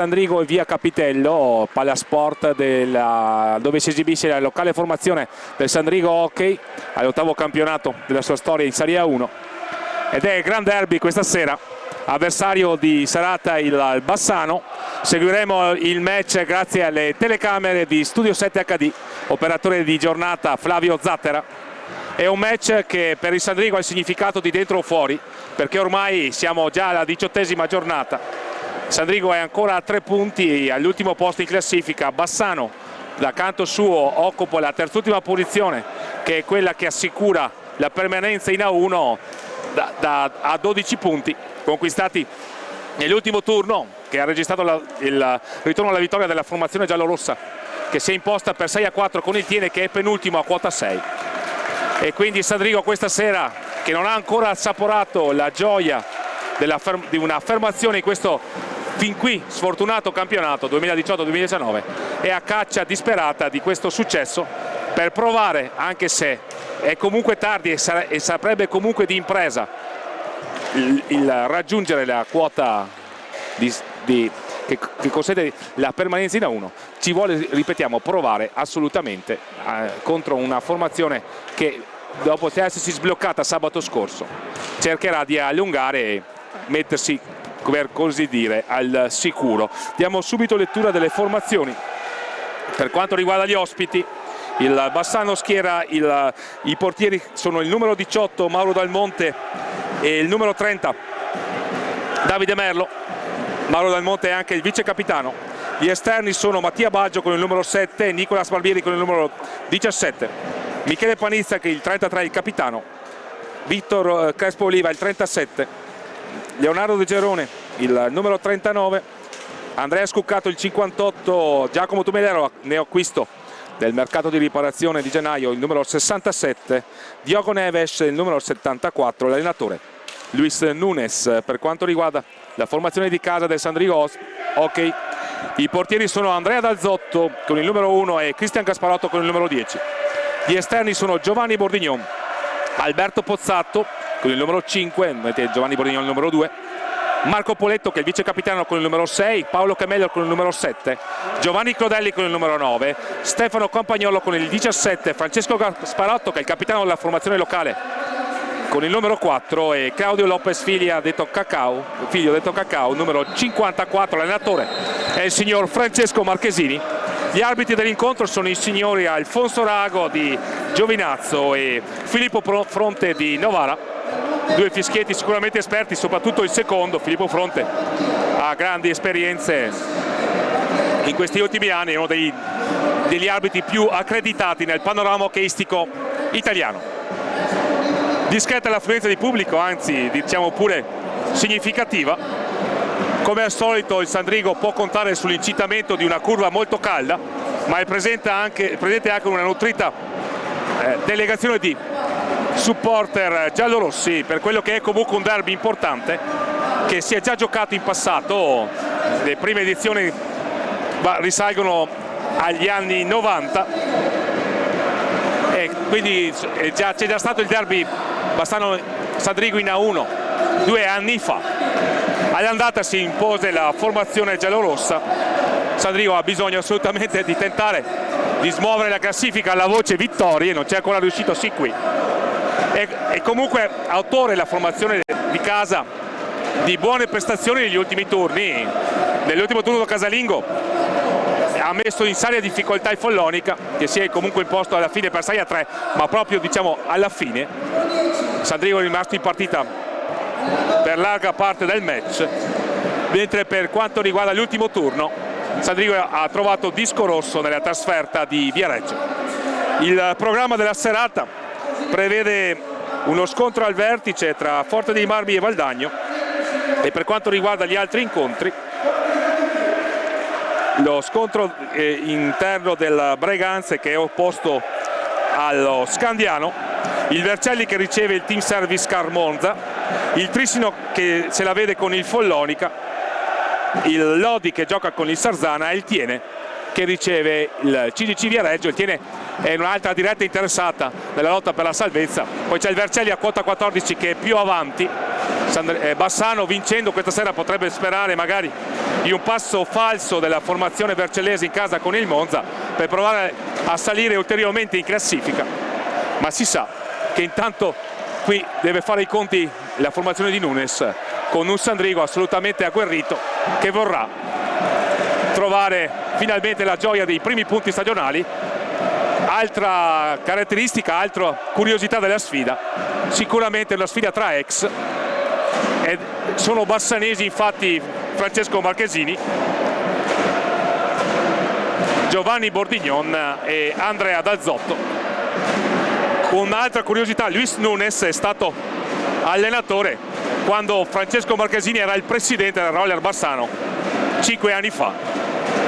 Sandrigo e via Capitello, Palasport dove si esibisce la locale formazione del Sandrigo Hockey all'8º campionato della sua storia in Serie A1, ed è il Gran Derby questa sera, avversario di serata il Bassano. Seguiremo il match grazie alle telecamere di Studio 7 HD, operatore di giornata Flavio Zattera. È un match che per il Sandrigo ha il significato di dentro o fuori, perché ormai siamo già alla 18ª giornata. Sandrigo è ancora a 3 punti all'ultimo posto in classifica. Bassano da canto suo occupa la terzultima posizione, che è quella che assicura la permanenza in A1 a 12 punti conquistati nell'ultimo turno, che ha registrato il ritorno alla vittoria della formazione giallorossa, che si è imposta per 6-4 con il Tiene, che è penultimo a quota 6. E quindi Sandrigo questa sera, che non ha ancora assaporato la gioia di una affermazione in questo fin qui sfortunato campionato 2018-2019, è a caccia disperata di questo successo per provare, anche se è comunque tardi e saprebbe comunque di impresa il raggiungere la quota che consente la permanenza in A1. Ci vuole, ripetiamo, provare assolutamente contro una formazione che, dopo essersi sbloccata sabato scorso, cercherà di allungare e mettersi, per così dire, al sicuro. Diamo subito lettura delle formazioni. Per quanto riguarda gli ospiti, il Bassano schiera i portieri sono il numero 18 Mauro Dal Monte e il numero 30 Davide Merlo. Mauro Dal Monte è anche il vice capitano. Gli esterni sono Mattia Baggio con il numero 7 e Nicolas Barbieri con il numero 17. Michele Panizza, che è il 33, il capitano. Vittor Crespo Oliva il 37. Leonardo De Gerone il numero 39, Andrea Scuccato il 58, Giacomo Tumelero, neoacquisto del mercato di riparazione di gennaio, il numero 67, Diogo Neves il numero 74, l'allenatore Luis Nunes. Per quanto riguarda la formazione di casa del Sandrigo Hockey, i portieri sono Andrea Dalzotto con il numero 1 e Cristian Gasparotto con il numero 10. Gli esterni sono Giovanni Bordignon, Alberto Pozzatto con il numero 5, Giovanni Bordignon il numero 2, Marco Poletto, che è il vice capitano, con il numero 6, Paolo Camello con il numero 7, Giovanni Clodelli con il numero 9, Stefano Campagnolo con il 17, Francesco Gasparotto, che è il capitano della formazione locale, con il numero 4, e Claudio Lopez figlio detto Cacao, numero 54. L'allenatore è il signor Francesco Marchesini. Gli arbitri dell'incontro sono i signori Alfonso Rago di Giovinazzo e Filippo Fronte di Novara, due fischietti sicuramente esperti, soprattutto il secondo, Filippo Fronte, ha grandi esperienze in questi ultimi anni, è uno degli arbitri più accreditati nel panorama hockeyistico italiano. Discreta l'affluenza di pubblico, anzi diciamo pure significativa. Come al solito il Sandrigo può contare sull'incitamento di una curva molto calda, ma è presente anche una nutrita delegazione di supporter giallorossi per quello che è comunque un derby importante che si è già giocato in passato. Le prime edizioni risalgono agli anni 90 e quindi c'è già stato il derby Bassano-Sandrigo in A1 2 anni fa. All'andata si impose la formazione giallorossa. Sandrigo ha bisogno assolutamente di tentare di smuovere la classifica alla voce vittorie, non c'è ancora riuscito sin qui. E comunque autore la formazione di casa di buone prestazioni negli ultimi turni. Nell'ultimo turno casalingo ha messo in seria difficoltà il Follonica, che si è comunque imposto alla fine per 6-3, ma proprio diciamo alla fine Sandrigo è rimasto in partita per larga parte del match, mentre per quanto riguarda l'ultimo turno Sandrigo ha trovato disco rosso nella trasferta di Viareggio. Il programma della serata prevede uno scontro al vertice tra Forte dei Marmi e Valdagno, e per quanto riguarda gli altri incontri lo scontro interno del Breganze, che è opposto allo Scandiano, il Vercelli che riceve il Team Service Car Monza, il Trissino che se la vede con il Follonica, il Lodi che gioca con il Sarzana e il Tiene che riceve il CGC Viareggio. Il Tiene è un'altra diretta interessata nella lotta per la salvezza. Poi c'è il Vercelli a quota 14 che è più avanti. Bassano, vincendo questa sera, potrebbe sperare magari di un passo falso della formazione vercellese in casa con il Monza per provare a salire ulteriormente in classifica, ma si sa che intanto qui deve fare i conti la formazione di Nunes con un Sandrigo assolutamente agguerrito che vorrà trovare finalmente la gioia dei primi punti stagionali. Altra caratteristica, altra curiosità della sfida, sicuramente una sfida tra ex, e sono bassanesi infatti Francesco Marchesini, Giovanni Bordignon e Andrea Dalzotto. Con un'altra curiosità, Luis Nunes è stato allenatore quando Francesco Marchesini era il presidente del Roller Bassano 5 anni fa.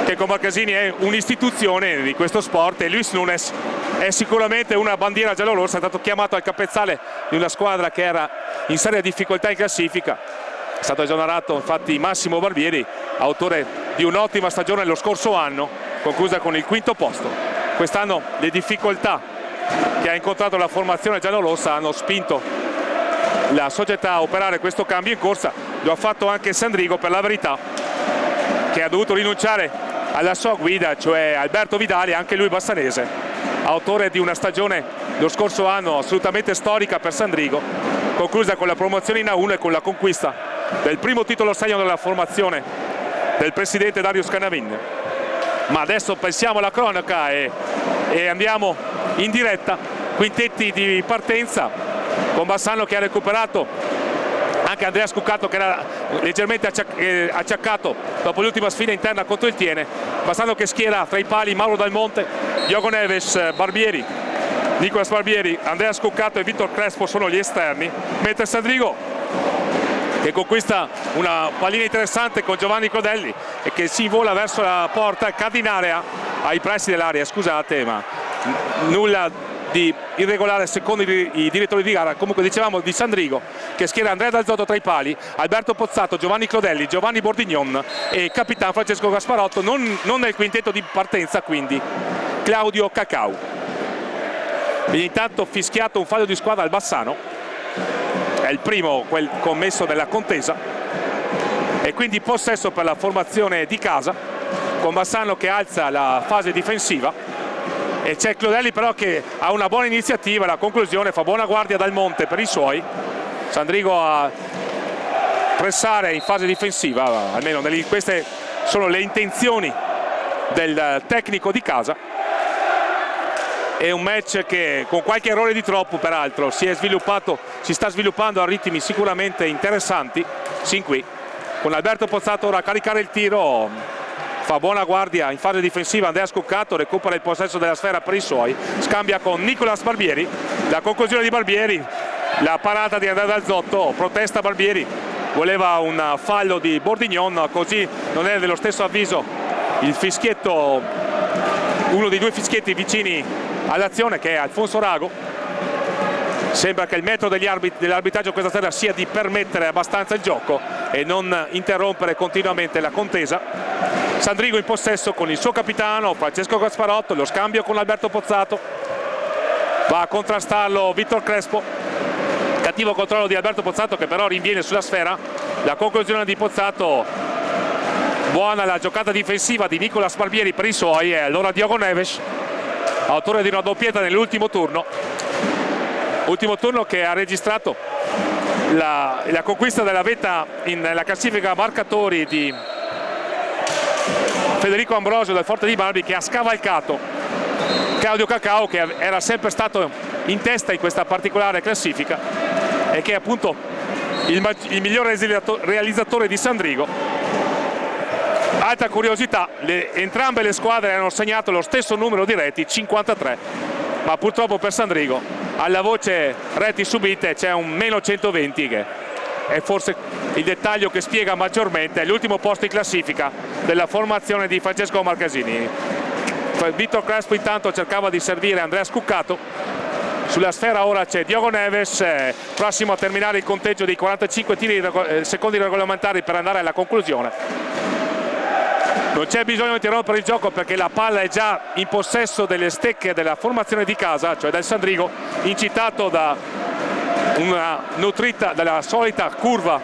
Che Marchesini è un'istituzione di questo sport e Luis Nunes è sicuramente una bandiera giallorossa, è stato chiamato al capezzale di una squadra che era in seria difficoltà in classifica. È stato esonerato infatti Massimo Barbieri, autore di un'ottima stagione lo scorso anno, conclusa con il quinto posto. Quest'anno le difficoltà che ha incontrato la formazione giallorossa hanno spinto la società a operare questo cambio in corsa. Lo ha fatto anche Sandrigo, per la verità, che ha dovuto rinunciare alla sua guida, cioè Alberto Vidali, anche lui bassanese, autore di una stagione lo scorso anno assolutamente storica per Sandrigo, conclusa con la promozione in A1 e con la conquista del primo titolo stagno della formazione del presidente Dario Scanavin. Ma adesso pensiamo alla cronaca e andiamo in diretta. Quintetti di partenza con Bassano che ha recuperato anche Andrea Scuccato, che era leggermente acciaccato dopo l'ultima sfida interna contro il Tiene. Bassano che schiera tra i pali Mauro Dal Monte, Diogo Neves, Barbieri, Nicolas Barbieri, Andrea Scuccato e Vitor Crespo sono gli esterni, mentre Sandrigo che conquista una pallina interessante con Giovanni Clodelli e che si vola verso la porta, cade in area, ai pressi dell'area, scusate, ma nulla di irregolare secondo i direttori di gara. Comunque dicevamo di Sandrigo che schiera Andrea Dalzotto tra i pali, Alberto Pozzato, Giovanni Clodelli, Giovanni Bordignon e capitano Francesco Gasparotto, non nel quintetto di partenza, quindi Claudio Cacau. Viene intanto fischiato un fallo di squadra al Bassano, è il primo quel commesso della contesa, e quindi possesso per la formazione di casa, con Bassano che alza la fase difensiva. E c'è Clodelli però che ha una buona iniziativa, la conclusione fa buona guardia Dal Monte per i suoi. Sandrigo a pressare in fase difensiva, almeno queste sono le intenzioni del tecnico di casa. È un match che con qualche errore di troppo peraltro si sta sviluppando a ritmi sicuramente interessanti sin qui, con Alberto Pozzato ora a caricare il tiro. Fa buona guardia in fase difensiva Andrea Scuccato, recupera il possesso della sfera per i suoi, scambia con Nicolas Barbieri, la conclusione di Barbieri, la parata di Andrea Dalzotto, protesta Barbieri, voleva un fallo di Bordignon, così non è dello stesso avviso il fischietto, uno dei due fischietti vicini all'azione, che è Alfonso Rago. Sembra che il metro dell'arbitraggio questa sera sia di permettere abbastanza il gioco e non interrompere continuamente la contesa. Sandrigo in possesso con il suo capitano Francesco Gasparotto, lo scambio con Alberto Pozzato, va a contrastarlo Vitor Crespo, cattivo controllo di Alberto Pozzato che però rinviene sulla sfera, la conclusione di Pozzato, buona la giocata difensiva di Nicolas Barbieri per i suoi, e allora Diogo Neves, autore di una doppietta nell'ultimo turno, che ha registrato la conquista della vetta nella classifica marcatori di Federico Ambrosio del Forte di Barbi, che ha scavalcato Claudio Cacao, che era sempre stato in testa in questa particolare classifica e che è appunto il miglior realizzatore di Sandrigo. Altra curiosità, entrambe le squadre hanno segnato lo stesso numero di reti, 53, ma purtroppo per Sandrigo alla voce reti subite c'è un meno 120 che è forse il dettaglio che spiega maggiormente l'ultimo posto in classifica della formazione di Francesco Marchesini. Vitor Crespo intanto cercava di servire Andrea Scuccato, sulla sfera ora c'è Diogo Neves, prossimo a terminare il conteggio dei 45 secondi regolamentari per andare alla conclusione. Non c'è bisogno di interrompere il gioco perché la palla è già in possesso delle stecche della formazione di casa, cioè del Sandrigo, incitato da una nutrita, dalla solita curva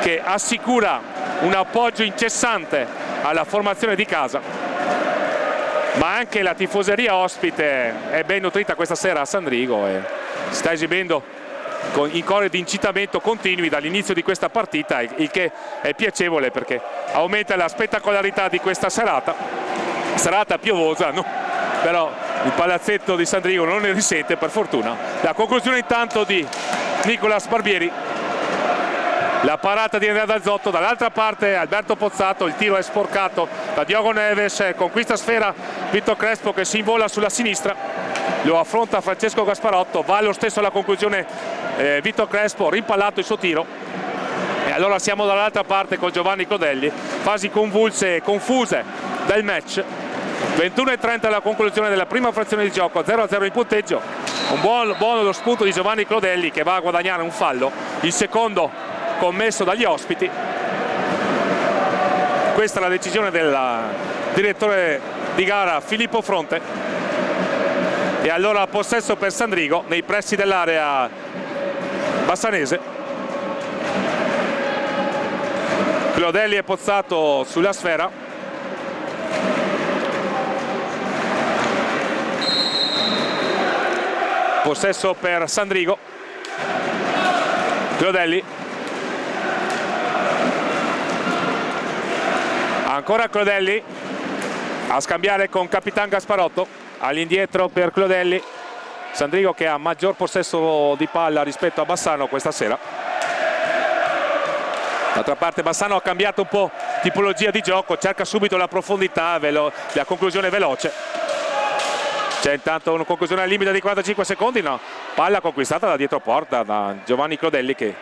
che assicura un appoggio incessante alla formazione di casa, ma anche la tifoseria ospite è ben nutrita questa sera a San Rigo e sta esibendo in cori di incitamento continui dall'inizio di questa partita, il che è piacevole perché aumenta la spettacolarità di questa serata piovosa, no? Però il palazzetto di San Rigo non ne risente, per fortuna. La conclusione intanto di Nicolas Barbieri, la parata di Andrea Dalzotto, dall'altra parte Alberto Pozzato, il tiro è sporcato da Diogo Neves, conquista sfera Vitor Crespo che si invola sulla sinistra, lo affronta Francesco Gasparotto, va lo stesso alla conclusione Vitor Crespo, rimpallato il suo tiro, e allora siamo dall'altra parte con Giovanni Clodelli, fasi convulse e confuse del match. 21:30 alla conclusione della prima frazione di gioco, 0-0 il punteggio. Un buono lo spunto di Giovanni Clodelli che va a guadagnare un fallo, il secondo commesso dagli ospiti. Questa è la decisione del direttore di gara Filippo Fronte, e allora possesso per San Rigo nei pressi dell'area bassanese. Clodelli è Pozzato sulla sfera, possesso per San Rigo. Clodelli, ancora Clodelli a scambiare con Capitan Gasparotto, all'indietro per Clodelli. San Rigo che ha maggior possesso di palla rispetto a Bassano questa sera. D'altra parte Bassano ha cambiato un po' tipologia di gioco, cerca subito la profondità, la conclusione veloce. C'è intanto una conclusione al limite di 45 secondi, no, palla conquistata da dietro porta da Giovanni Clodelli che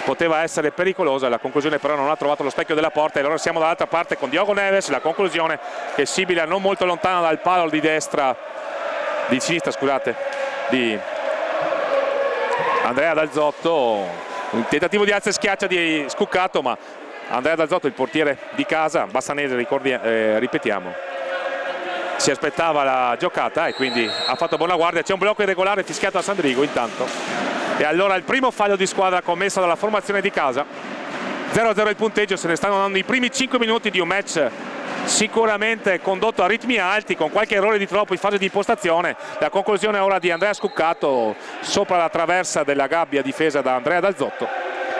poteva essere pericolosa, la conclusione però non ha trovato lo specchio della porta, e allora siamo dall'altra parte con Diogo Neves, la conclusione che è sibila non molto lontana dal palo di sinistra, scusate, di Andrea Dalzotto. Un tentativo di alza e schiaccia di Scuccato, ma Andrea Dalzotto, il portiere di casa bassanese, ripetiamo, si aspettava la giocata e quindi ha fatto buona guardia. C'è un blocco irregolare fischiato a San Rigo intanto, e allora il primo fallo di squadra commesso dalla formazione di casa. 0-0 il punteggio, se ne stanno dando i primi 5 minuti di un match sicuramente condotto a ritmi alti, con qualche errore di troppo in fase di impostazione. La conclusione ora di Andrea Scuccato sopra la traversa della gabbia difesa da Andrea Dalzotto,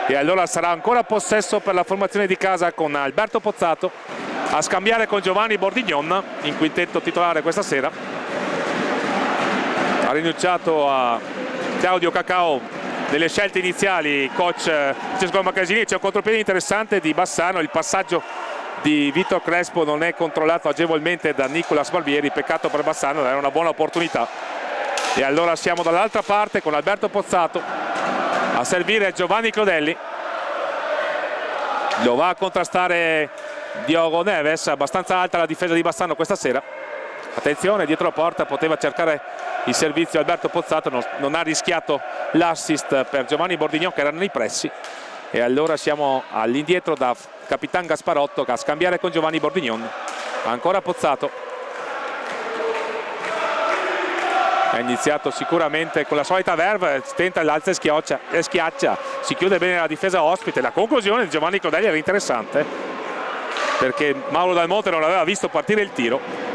e allora sarà ancora possesso per la formazione di casa con Alberto Pozzato a scambiare con Giovanni Bordignon in quintetto titolare questa sera. Ha rinunciato a Claudio Cacao nelle scelte iniziali coach Francesco Macasini. C'è un contropiede interessante di Bassano, il passaggio di Vitor Crespo non è controllato agevolmente da Nicolas Barbieri, peccato per Bassano, era una buona opportunità. E allora siamo dall'altra parte con Alberto Pozzato a servire Giovanni Clodelli, lo va a contrastare Diogo Neves, abbastanza alta la difesa di Bassano questa sera. Attenzione, dietro la porta poteva cercare il servizio Alberto Pozzato, non ha rischiato l'assist per Giovanni Bordignon che era nei pressi, e allora siamo all'indietro da Capitan Gasparotto a scambiare con Giovanni Bordignon. Ancora Pozzato, ha iniziato sicuramente con la solita verve, tenta l'alza e schiaccia, si chiude bene la difesa ospite. La conclusione di Giovanni Clodelli era interessante perché Mauro Dalmonte non aveva visto partire il tiro.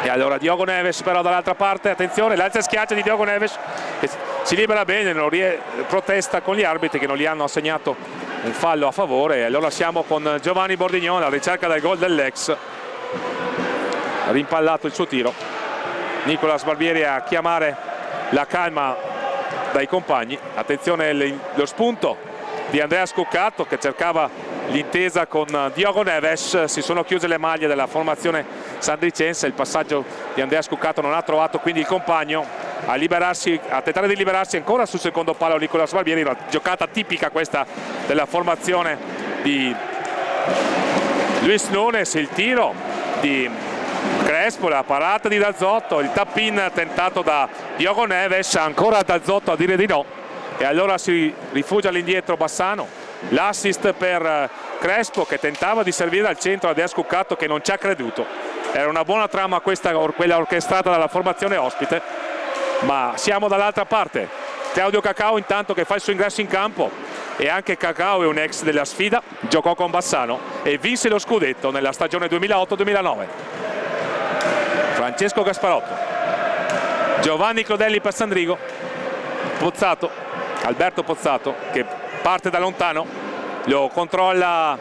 E allora Diogo Neves però dall'altra parte, attenzione, l'alza e schiaccia di Diogo Neves che si libera bene, protesta con gli arbitri che non gli hanno assegnato un fallo a favore. E allora siamo con Giovanni Bordignon alla ricerca del gol dell'ex, ha rimpallato il suo tiro. Nicolas Barbieri a chiamare la calma dai compagni. Attenzione lo spunto di Andrea Scuccato che cercava l'intesa con Diogo Neves. Si sono chiuse le maglie della formazione sandricense, il passaggio di Andrea Scuccato non ha trovato quindi il compagno a tentare di liberarsi ancora sul secondo palo Nicolas Barbieri. Una giocata tipica questa della formazione di Luis Nunes, il tiro di Crespo, la parata di Dalzotto, il tap-in tentato da Diogo Neves, ancora Dalzotto a dire di no, e allora si rifugia all'indietro Bassano. L'assist per Crespo che tentava di servire al centro Andrea Scuccato che non ci ha creduto. Era una buona trama quella orchestrata dalla formazione ospite, ma siamo dall'altra parte. Claudio Cacao intanto che fa il suo ingresso in campo, e anche Cacao è un ex della sfida, giocò con Bassano e vinse lo scudetto nella stagione 2008-2009. Francesco Gasparotto, Giovanni Clodelli per Sandrigo, Pozzato, Alberto Pozzato che parte da lontano, lo controlla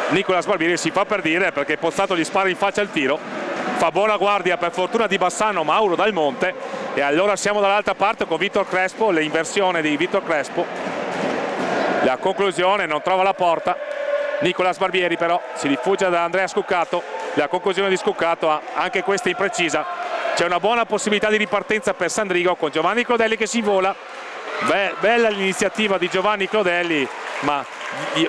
Nicola Sbarbieri, si fa per dire perché Pozzato gli spara in faccia il tiro, fa buona guardia per fortuna di Bassano Mauro Dal Monte, e allora siamo dall'altra parte con Vitor Crespo, l'inversione di Vitor Crespo, la conclusione non trova la porta, Nicola Sbarbieri però si rifugia da Andrea Scuccato, la conclusione di Scuccato anche questa imprecisa, c'è una buona possibilità di ripartenza per Sandrigo con Giovanni Clodelli che si vola. Bella l'iniziativa di Giovanni Clodelli, ma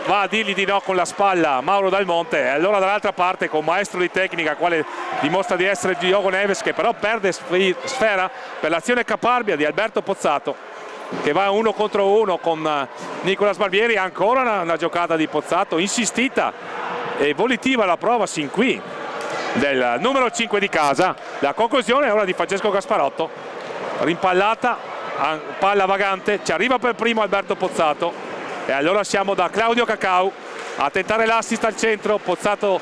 va a dirgli di no con la spalla Mauro Dal Monte, e allora dall'altra parte con maestro di tecnica quale dimostra di essere Diogo Neves, che però perde sfera per l'azione caparbia di Alberto Pozzato che va 1 contro 1 con Nicola Sbarbieri. Ancora una giocata di Pozzato insistita e volitiva la prova sin qui del numero 5 di casa. La conclusione è ora di Francesco Gasparotto, rimpallata, palla vagante, ci arriva per primo Alberto Pozzato e allora siamo da Claudio Cacao a tentare l'assist al centro. Pozzato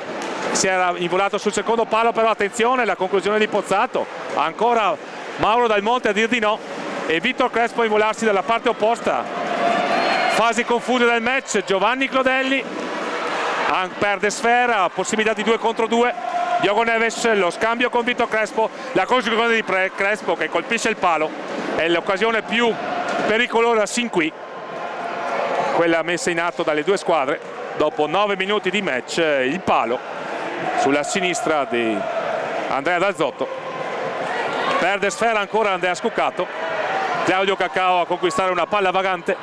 si era involato sul secondo palo, però attenzione, la conclusione di Pozzato, ancora Mauro Dal Monte a dir di no e Vitor Crespo a involarsi dalla parte opposta. Fasi confuse del match, Giovanni Clodelli perde sfera, possibilità di 2 contro 2, Diogo Neves, lo scambio con Vitor Crespo, la conclusione di Crespo che colpisce il palo, è l'occasione più pericolosa sin qui, quella messa in atto dalle due squadre. Dopo 9 minuti di match il palo sulla sinistra di Andrea Dazzotto, perde sfera ancora Andrea Scuccato, Claudio Cacao a conquistare una palla vagante,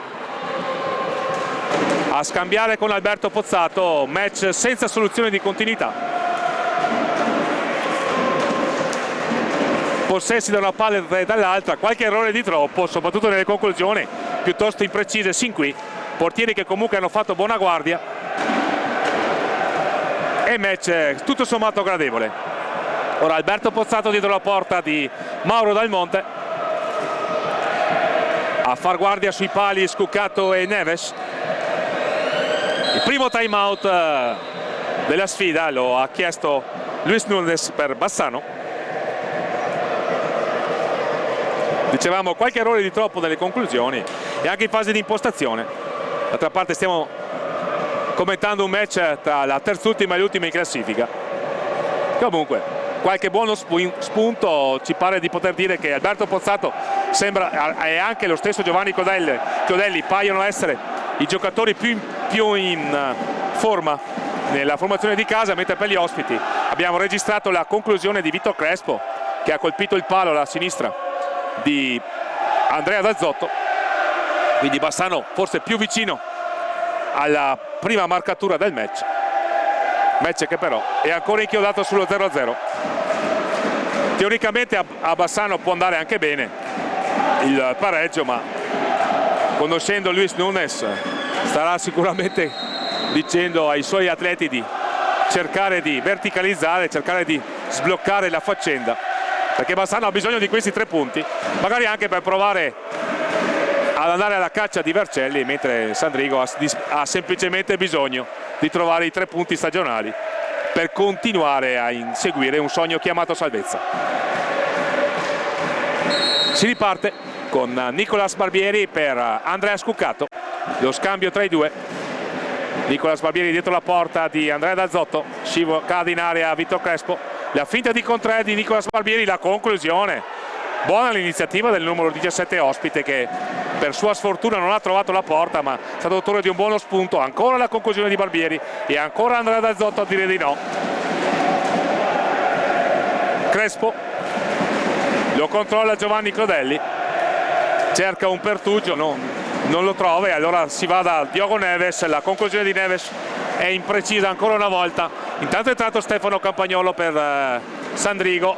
a scambiare con Alberto Pozzato, match senza soluzione di continuità, possessi da una palla e dall'altra, qualche errore di troppo soprattutto nelle conclusioni piuttosto imprecise sin qui, portieri che comunque hanno fatto buona guardia e match tutto sommato gradevole. Ora Alberto Pozzato dietro la porta di Mauro Dal Monte, a far guardia sui pali Scuccato e Neves. Il primo time out della sfida lo ha chiesto Luis Nunes per Bassano. Dicevamo qualche errore di troppo nelle conclusioni e anche in fase di impostazione. D'altra parte stiamo commentando un match tra la terzultima e l'ultima in classifica. Comunque qualche buono spunto ci pare di poter dire che Alberto Pozzato sembra, e anche lo stesso Giovanni Clodelli paiono essere i giocatori più in forma nella formazione di casa, mentre per gli ospiti abbiamo registrato la conclusione di Vitor Crespo che ha colpito il palo alla sinistra di Andrea Dazzotto, quindi Bassano forse più vicino alla prima marcatura del match che però è ancora inchiodato sullo 0-0. Teoricamente a Bassano può andare anche bene il pareggio, ma conoscendo Luis Nunes starà sicuramente dicendo ai suoi atleti di cercare di verticalizzare, cercare di sbloccare la faccenda, perché Bassano ha bisogno di questi 3 punti, magari anche per provare ad andare alla caccia di Vercelli, mentre Sandrigo ha semplicemente bisogno di trovare i 3 punti stagionali per continuare a inseguire un sogno chiamato salvezza. Si riparte con Nicola Sbarbieri per Andrea Scuccato, lo scambio tra i due. Nicola Sbarbieri dietro la porta di Andrea Dazzotto, cade in area Vitor Crespo, la finta di contrè di Nicola Sbarbieri, la conclusione. Buona l'iniziativa del numero 17 ospite che per sua sfortuna non ha trovato la porta, ma è stato autore di un buono spunto. Ancora la conclusione di Barbieri e ancora Andrea Dazzotto a dire di no. Crespo lo controlla Giovanni Clodelli, cerca un pertugio, non lo trova e allora si va da Diogo Neves. La conclusione di Neves è imprecisa ancora una volta. Intanto è entrato Stefano Campagnolo per Sandrigo,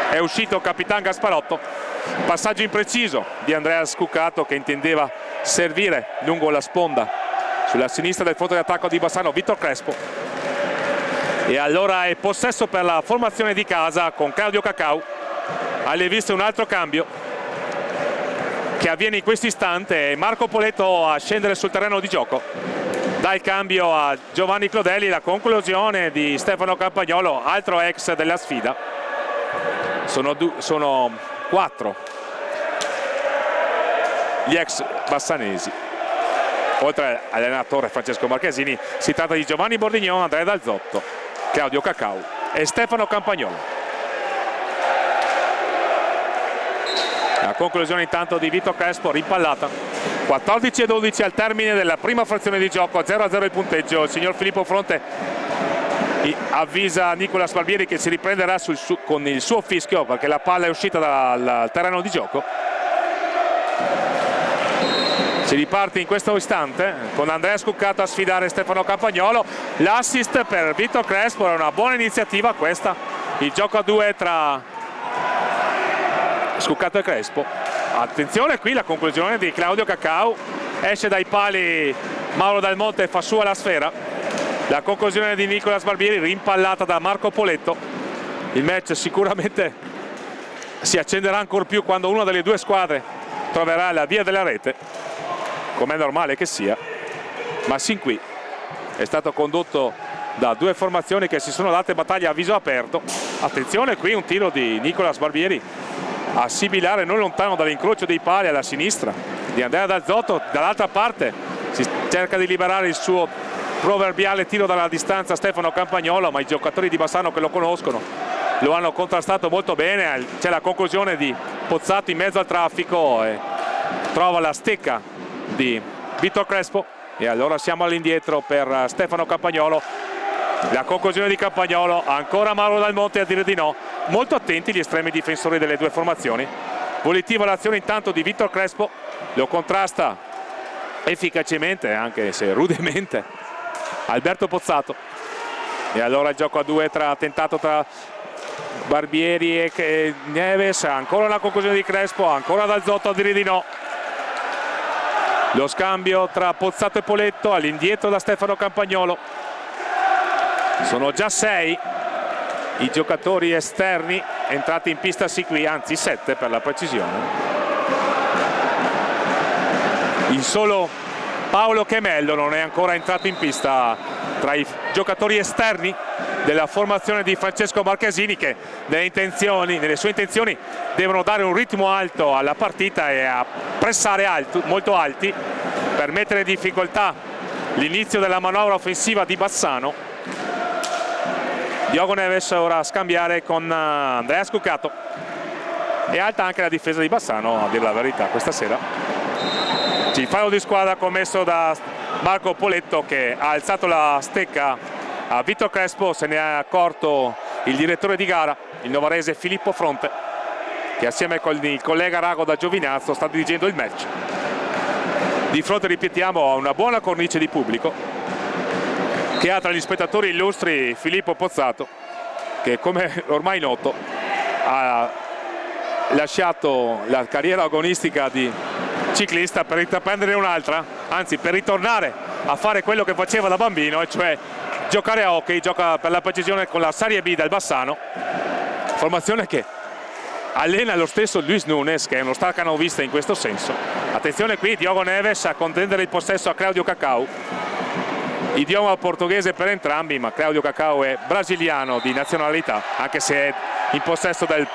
è uscito Capitan Gasparotto. Passaggio impreciso di Andrea Scuccato che intendeva servire lungo la sponda sulla sinistra del fronte d'attacco di Bassano Vitor Crespo, e allora è possesso per la formazione di casa con Claudio Cacao. Alle viste un altro cambio, che avviene in questo istante è Marco Poletto a scendere sul terreno di gioco. Dà il cambio a Giovanni Clodelli, la conclusione di Stefano Campagnolo, altro ex della sfida. Sono 4 gli ex bassanesi, oltre all'allenatore Francesco Marchesini. Si tratta di Giovanni Bordignon, Andrea Dalzotto, Claudio Cacau e Stefano Campagnolo. La conclusione intanto di Vito Crespo, rimpallata. 14-12 al termine della prima frazione di gioco, 0-0 il punteggio. Il signor Filippo Fronte avvisa Nicolas Barbieri che si riprenderà con il suo fischio, perché la palla è uscita dal terreno di gioco. Si riparte in questo istante con Andrea Scuccato a sfidare Stefano Campagnolo. L'assist per Vito Crespo, è una buona iniziativa questa, il gioco a 2 tra Scuccato e Crespo. Attenzione qui la conclusione di Claudio Cacau, esce dai pali Mauro Dal Monte e fa sua la sfera. La conclusione di Nicolas Barbieri, rimpallata da Marco Poletto. Il match sicuramente si accenderà ancora più quando una delle due squadre troverà la via della rete, come è normale che sia, ma sin qui è stato condotto da due formazioni che si sono date battaglia a viso aperto. Attenzione qui un tiro di Nicolas Barbieri a sibilare non lontano dall'incrocio dei pali alla sinistra di Andrea Dalzotto. Dall'altra parte si cerca di liberare il suo proverbiale tiro dalla distanza Stefano Campagnolo, ma i giocatori di Bassano che lo conoscono lo hanno contrastato molto bene. C'è la conclusione di Pozzato in mezzo al traffico e trova la stecca di Vito Crespo, e allora siamo all'indietro per Stefano Campagnolo. La conclusione di Campagnolo, ancora Mauro Dal Monte a dire di no. Molto attenti gli estremi difensori delle due formazioni. Volitiva l'azione intanto di Vito Crespo, lo contrasta efficacemente, anche se rudemente, Alberto Pozzato. E allora il gioco a 2 tentato tra Barbieri e Neves. Ancora la conclusione di Crespo, ancora Dalzotto a dire di no. Lo scambio tra Pozzato e Poletto, all'indietro da Stefano Campagnolo. Sono già 6 i giocatori esterni entrati in pista sì qui, anzi 7 per la precisione. Il solo Paolo Chemello non è ancora entrato in pista tra i giocatori esterni della formazione di Francesco Marchesini, che nelle sue intenzioni devono dare un ritmo alto alla partita e a pressare molto alti per mettere in difficoltà l'inizio della manovra offensiva di Bassano. Diogo Neves ora a scambiare con Andrea Scuccato. È alta anche la difesa di Bassano, a dire la verità, questa sera. Il fallo di squadra commesso da Marco Poletto, che ha alzato la stecca a Vito Crespo. Se ne è accorto il direttore di gara, il novarese Filippo Fronte, che assieme con il collega Rago da Giovinazzo sta dirigendo il match. Di fronte, ripetiamo, a una buona cornice di pubblico, che ha tra gli spettatori illustri Filippo Pozzato, che come ormai noto ha lasciato la carriera agonistica di ciclista per intraprendere un'altra, anzi per ritornare a fare quello che faceva da bambino, e cioè giocare a hockey. Gioca per la precisione con la Serie B del Bassano, formazione che allena lo stesso Luis Nunes, che è uno stacanovista in questo senso. Attenzione qui Diogo Neves a contendere il possesso a Claudio Cacau. Idioma portoghese per entrambi, ma Claudio Cacau è brasiliano di nazionalità, anche se è in possesso del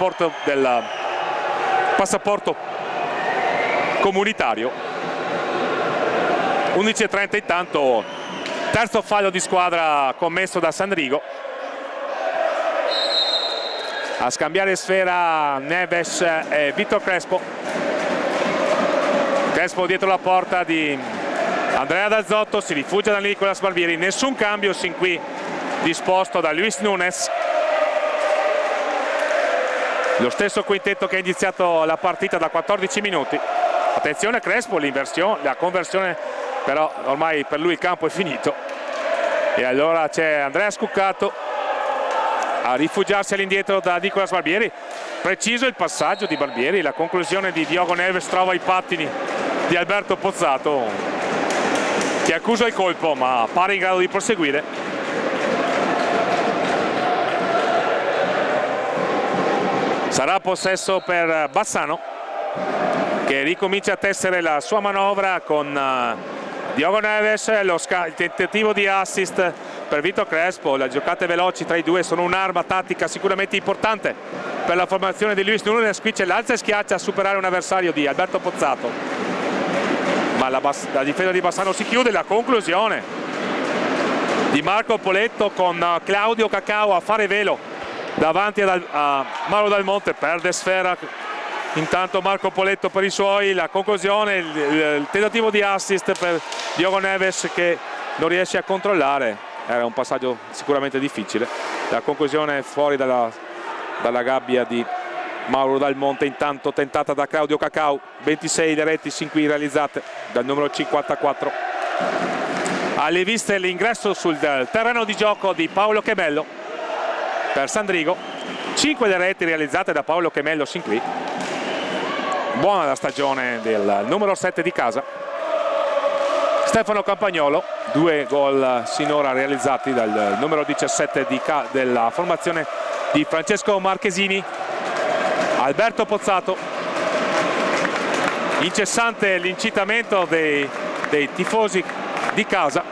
passaporto comunitario. 11:30 intanto, terzo fallo di squadra commesso da Sandrigo. A scambiare sfera Neves e Vito Crespo. Crespo dietro la porta di Andrea Dalzotto, si rifugia da Nicolas Barbieri. Nessun cambio sin qui disposto da Luis Nunes. Lo stesso quintetto che ha iniziato la partita da 14 minuti. Attenzione Crespo, l'inversione, la conversione, però ormai per lui il campo è finito. E allora c'è Andrea Scuccato a rifugiarsi all'indietro da Nicolas Barbieri. Preciso il passaggio di Barbieri, la conclusione di Diogo Neves trova i pattini di Alberto Pozzato, che accusa il colpo ma pare in grado di proseguire. Sarà possesso per Bassano. che ricomincia a tessere la sua manovra con Diogo Neves, il tentativo di assist per Vitor Crespo. Le giocate veloci tra i due sono un'arma tattica sicuramente importante per la formazione di Luis Núñez. Qui c'è l'alza e schiaccia a superare un avversario di Alberto Pozzato, ma la difesa di Bassano si chiude. La conclusione di Marco Poletto con Claudio Cacao a fare velo davanti a Mauro Dal Monte. Perde sfera intanto Marco Poletto per i suoi. La conclusione, il tentativo di assist per Diogo Neves che non riesce a controllare. Era un passaggio sicuramente difficile. La conclusione fuori dalla gabbia di Mauro Dal Monte, intanto tentata da Claudio Cacao. 26 le reti sin qui realizzate dal numero 54. Alle viste l'ingresso sul terreno di gioco di Paolo Chemello per Sandrigo. 5 le reti realizzate da Paolo Chemello sin qui. Buona la stagione del numero 7 di casa. Stefano Campagnolo, 2 gol sinora realizzati dal numero 17 della formazione di Francesco Marchesini. Alberto Pozzato, incessante l'incitamento dei tifosi di casa,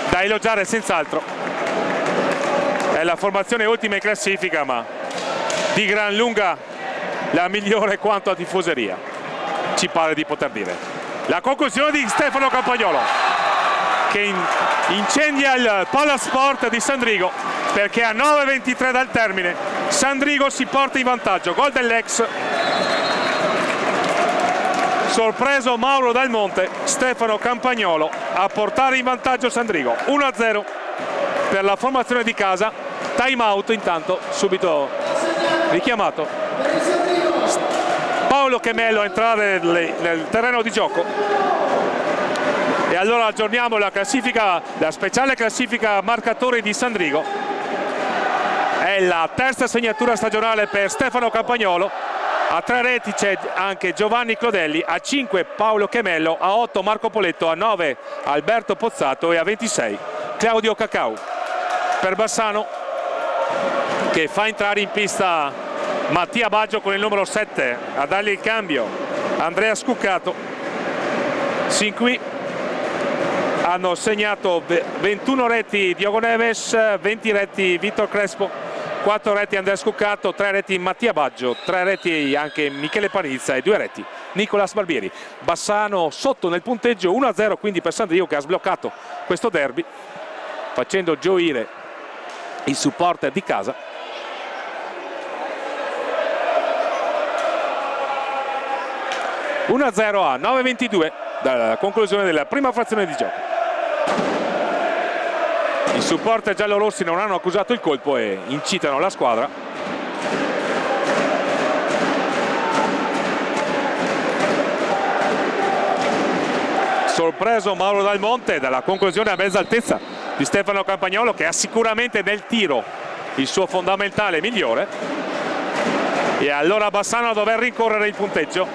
da elogiare senz'altro. È la formazione ultima in classifica, ma di gran lunga la migliore quanto a tifoseria, ci pare di poter dire. La conclusione di Stefano Campagnolo che incendia il Palasport di Sandrigo, perché a 9:23 dal termine Sandrigo si porta in vantaggio. Gol dell'ex. Sorpreso Mauro Dal Monte, Stefano Campagnolo a portare in vantaggio Sandrigo. 1-0 per la formazione di casa. Time out intanto subito richiamato. Paolo Chemello a entrare nel terreno di gioco. E allora aggiorniamo la classifica, la speciale classifica marcatori di Sandrigo. È la terza segnatura stagionale per Stefano Campagnolo. A 3 reti c'è anche Giovanni Clodelli, a 5 Paolo Chemello, a 8 Marco Poletto, a 9 Alberto Pozzato e a 26 Claudio Cacao. Per Bassano, che fa entrare in pista Mattia Baggio con il numero 7 a dargli il cambio, Andrea Scuccato. Sin qui hanno segnato 21 reti Diogo Neves, 20 reti Vitor Crespo, 4 reti Andrea Scuccato, 3 reti Mattia Baggio, 3 reti anche Michele Panizza e 2 reti Nicolas Barbieri. Bassano sotto nel punteggio 1-0 quindi per Sandrigo, che ha sbloccato questo derby facendo gioire i supporter di casa. - 1-0 a 9:22 dalla conclusione della prima frazione di gioco. I supporter giallorossi non hanno accusato il colpo e incitano la squadra. Sorpreso Mauro Dal Monte dalla conclusione a mezza altezza di Stefano Campagnolo, che ha sicuramente nel tiro il suo fondamentale migliore. E allora Bassano a dover rincorrere il punteggio,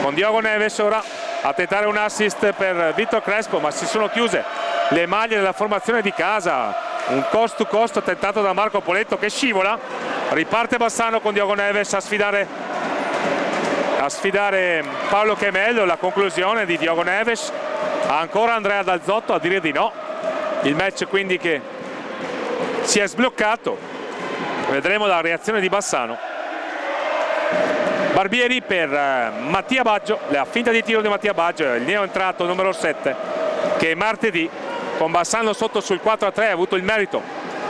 con Diogo Neves ora a tentare un assist per Vitor Crespo, ma si sono chiuse le maglie della formazione di casa. Un cost to cost tentato da Marco Poletto che scivola. Riparte Bassano con Diogo Neves a sfidare Paolo Chemello. La conclusione di Diogo Neves, ancora Andrea Dalzotto a dire di no. Il match quindi che si è sbloccato. Vedremo la reazione di Bassano. Barbieri per Mattia Baggio, la finta di tiro di Mattia Baggio, il neoentrato numero 7, che martedì con Bassano sotto sul 4-3 ha avuto il merito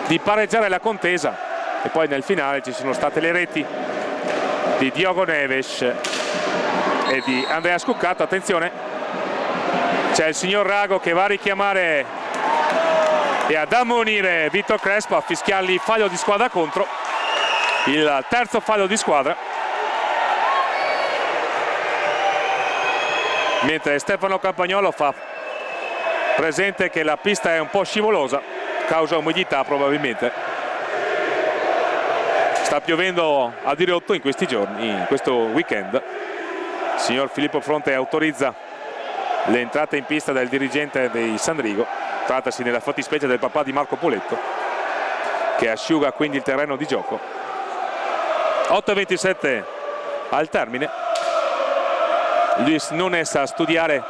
di pareggiare la contesa, e poi nel finale ci sono state le reti di Diogo Neves e di Andrea Scuccato. Attenzione, c'è il signor Rago che va a richiamare e ad ammonire Vitor Crespo, a fischiargli fallo di squadra contro, il terzo fallo di squadra. Mentre Stefano Campagnolo fa presente che la pista è un po' scivolosa, causa umidità probabilmente. Sta piovendo a dirotto in questi giorni, in questo weekend. Il signor Filippo Fronte autorizza le entrate in pista del dirigente dei Sandrigo. Trattasi nella fattispecie del papà di Marco Poletto, che asciuga quindi il terreno di gioco. 8:27 al termine. Luis Nunes a studiare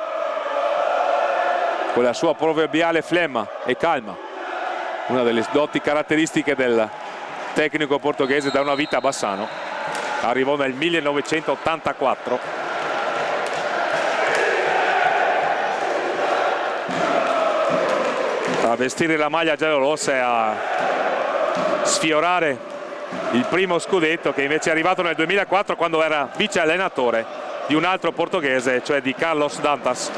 con la sua proverbiale flemma e calma, una delle doti caratteristiche del tecnico portoghese da una vita a Bassano. Arrivò nel 1984. A vestire la maglia giallorossa e a sfiorare il primo scudetto, che invece è arrivato nel 2004 quando era vice allenatore di un altro portoghese, cioè di Carlos Dantas.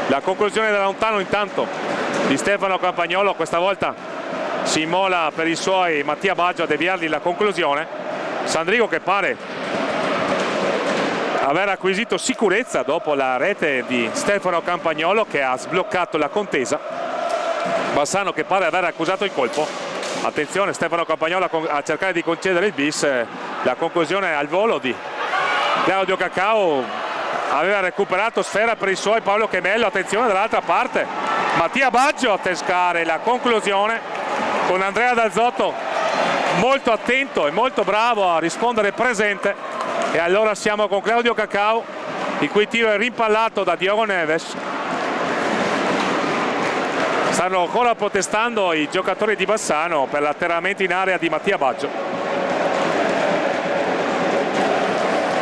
La conclusione da lontano intanto di Stefano Campagnolo, questa volta si immola per i suoi Mattia Baggio a deviargli la conclusione. Sandrigo che pare aver acquisito sicurezza dopo la rete di Stefano Campagnolo, che ha sbloccato la contesa. Bassano che pare aver accusato il colpo. Attenzione, Stefano Campagnolo a cercare di concedere il bis. La conclusione al volo di Claudio Cacao, aveva recuperato sfera per i suoi Paolo Chemello. Attenzione dall'altra parte, Mattia Baggio a pescare la conclusione, con Andrea Dazzotto molto attento e molto bravo a rispondere presente. E allora siamo con Claudio Cacao, il cui tiro è rimpallato da Diogo Neves. Stanno ancora protestando i giocatori di Bassano per l'atterramento in area di Mattia Baggio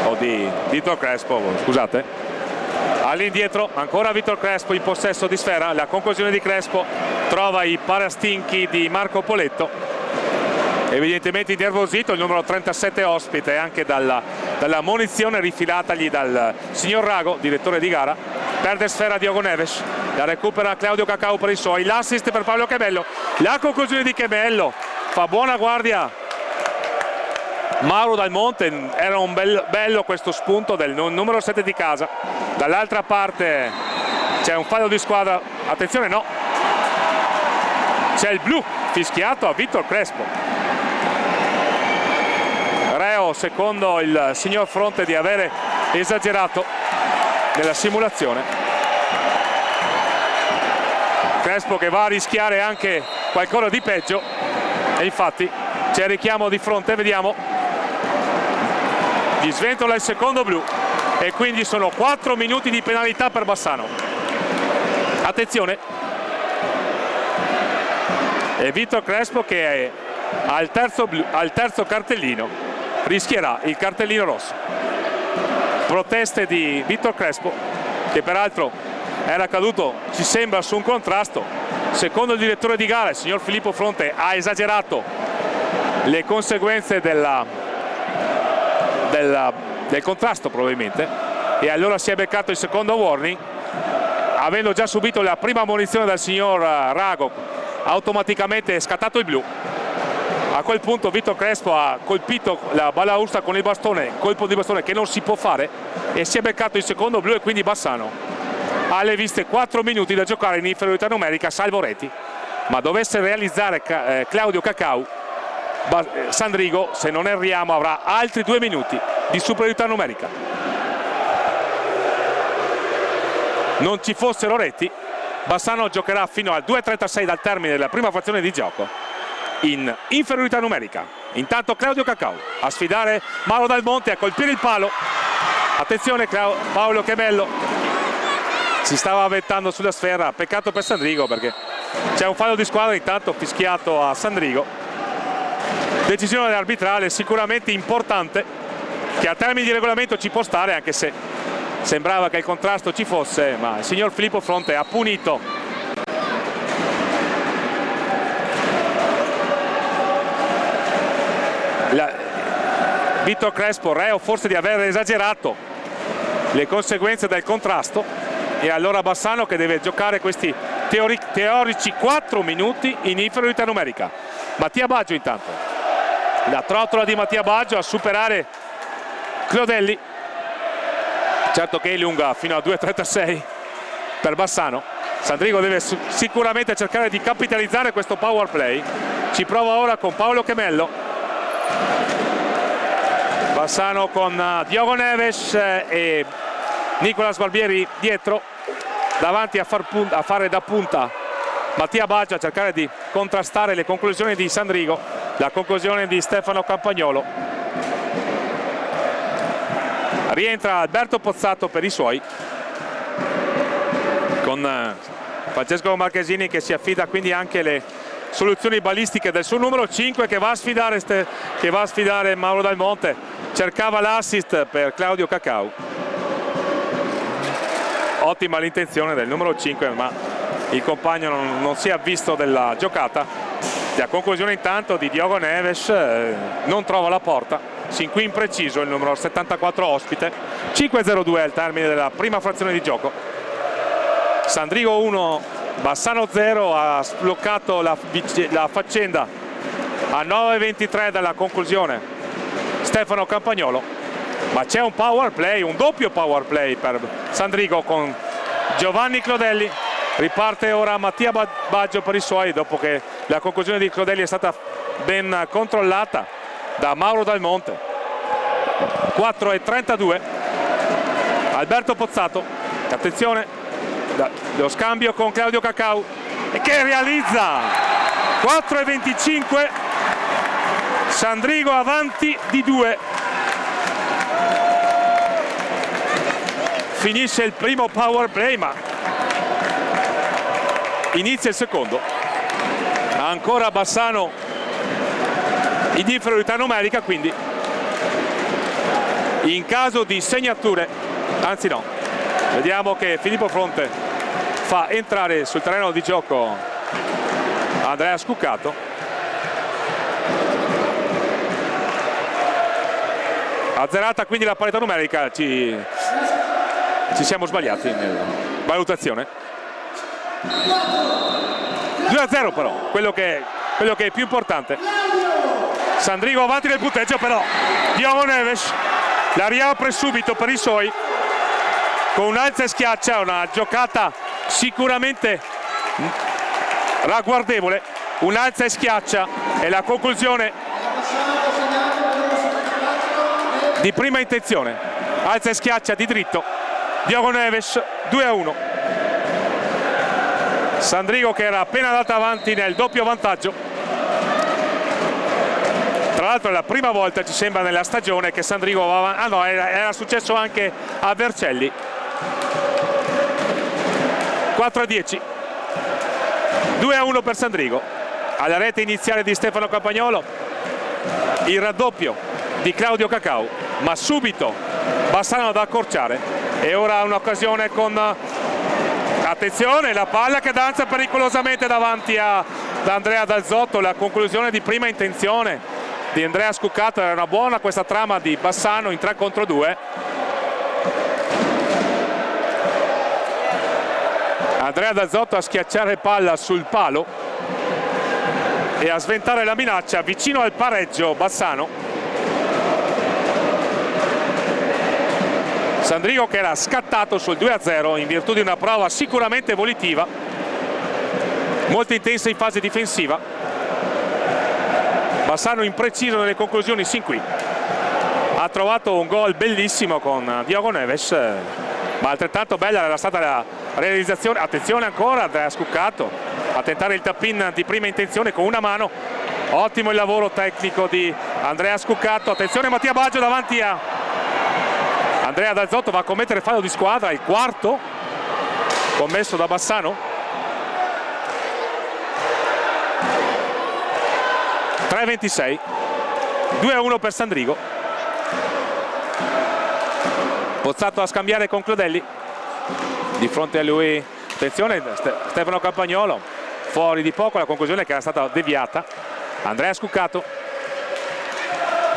o di Vitor Crespo, scusate. All'indietro ancora Vitor Crespo in possesso di sfera. La conclusione di Crespo trova i parastinchi di Marco Poletto, evidentemente innervosito il numero 37 ospite anche dalla munizione rifilatagli dal signor Rago, direttore di gara. Perde sfera Diogo Neves, la recupera Claudio Cacao per i suoi, l'assist per Paolo Chemello, la conclusione di Chemello, fa buona guardia Mauro Dal Monte. Era un bello questo spunto del numero 7 di casa. Dall'altra parte c'è un fallo di squadra, attenzione, no, c'è il blu fischiato a Vitor Crespo. Reo, secondo il signor Fronte, di avere esagerato nella simulazione. Crespo che va a rischiare anche qualcosa di peggio, e infatti c'è il richiamo di Fronte, vediamo, gli sventola il secondo blu e quindi sono 4 minuti di penalità per Bassano. Attenzione, e Vitor Crespo che è al terzo cartellino rischierà il cartellino rosso. Proteste di Vitor Crespo, che peraltro era caduto, ci sembra, su un contrasto. Secondo il direttore di gara, il signor Filippo Fronte, ha esagerato le conseguenze del contrasto probabilmente, e allora si è beccato il secondo warning, avendo già subito la prima munizione dal signor Rago. Automaticamente è scattato il blu. A quel punto Vitor Crespo ha colpito la balaustra con il bastone, colpo di bastone che non si può fare, e si è beccato il secondo blu, e quindi Bassano ha alle viste 4 minuti da giocare in inferiorità numerica, salvo reti. Ma dovesse realizzare Claudio Cacao, Sandrigo, se non erriamo, avrà altri 2 minuti di superiorità numerica. Non ci fossero reti, Bassano giocherà fino al 2:36 dal termine della prima frazione di gioco in inferiorità numerica. Intanto Claudio Cacao a sfidare Mauro Dal Monte, a colpire il palo. Attenzione, Paolo Chemello si stava avvettando sulla sfera. Peccato per Sandrigo, perché c'è un fallo di squadra intanto fischiato a Sandrigo. Decisione arbitrale sicuramente importante, che a termini di regolamento ci può stare, anche se sembrava che il contrasto ci fosse, ma il signor Filippo Fronte ha punito Vitor Crespo, reo forse di aver esagerato le conseguenze del contrasto, e allora Bassano che deve giocare questi teorici 4 minuti in inferiorità numerica. Mattia Baggio intanto, la trottola di Mattia Baggio a superare Clodelli, certo che è lunga fino a 2:36 per Bassano. Sandrigo deve sicuramente cercare di capitalizzare questo power play, ci prova ora con Paolo Chemello. Bassano con Diogo Neves e Nicolas Barbieri dietro, davanti a fare da punta Mattia Baggio, a cercare di contrastare le conclusioni di Sandrigo, la conclusione di Stefano Campagnolo. rientra Alberto Pozzato per i suoi, con Francesco Marchesini che si affida quindi anche alle soluzioni balistiche del suo numero 5 che va a sfidare Mauro Dal Monte. Cercava l'assist per Claudio Cacau. Ottima l'intenzione del numero 5, ma il compagno non si è avvisto della giocata. La conclusione intanto di Diogo Neves non trova la porta, sin qui impreciso il numero 74 ospite. 5-0-2 al termine della prima frazione di gioco. Sandrigo 1, Bassano 0, ha sbloccato la faccenda a 9-23 dalla conclusione Stefano Campagnolo, ma c'è un power play, un doppio power play per Sandrigo con Giovanni Clodelli. Riparte ora Mattia Baggio per i suoi, dopo che la conclusione di Clodelli è stata ben controllata da Mauro Dal Monte. 4-32, Alberto Pozzato, attenzione, lo scambio con Claudio Cacau che realizza 4-25, Sandrigo avanti di 2. Finisce il primo power play, ma inizia il secondo. Ancora Bassano in inferiorità numerica, quindi in caso di segnature, anzi no, vediamo che Filippo Fronte fa entrare sul terreno di gioco Andrea Scuccato. Azzerata quindi la parità numerica, ci siamo sbagliati nella valutazione. 2-0 però, quello che è più importante. Sandrigo avanti nel punteggio, però Diogo Neves la riapre subito per i suoi con un alza e schiaccia, una giocata sicuramente ragguardevole, un alza e schiaccia e la conclusione di prima intenzione, alza e schiaccia di dritto, Diogo Neves 2-1. Sandrigo che era appena andata avanti nel doppio vantaggio. Tra l'altro è la prima volta, ci sembra, nella stagione che Sandrigo va avanti. Ah no, era successo anche a Vercelli. 4-10, 2-1 per Sandrigo. Alla rete iniziale di Stefano Campagnolo il raddoppio di Claudio Cacau, ma subito Bassano ad accorciare. E ora un'occasione con, attenzione, la palla che danza pericolosamente davanti ad Andrea Dal Zotto. La conclusione di prima intenzione di Andrea Scuccato. Era una buona questa trama di Bassano in 3 contro 2. Andrea Dal Zotto a schiacciare palla sul palo e a sventare la minaccia vicino al pareggio Bassano. Sandrigo che era scattato sul 2-0 in virtù di una prova sicuramente volitiva, molto intensa in fase difensiva. Bassano impreciso nelle conclusioni sin qui. Ha trovato un gol bellissimo con Diogo Neves, ma altrettanto bella era stata la realizzazione. Attenzione ancora Andrea Scuccato a tentare il tap-in di prima intenzione con una mano. Ottimo il lavoro tecnico di Andrea Scuccato. Attenzione Mattia Baggio davanti a Andrea Dal Zotto, va a commettere fallo di squadra, il quarto commesso da Bassano. 3-26, 2-1 per Sandrigo. Pozzato a scambiare con Clodelli, di fronte a lui attenzione Stefano Campagnolo, fuori di poco, la conclusione che era stata deviata. Andrea Scuccato,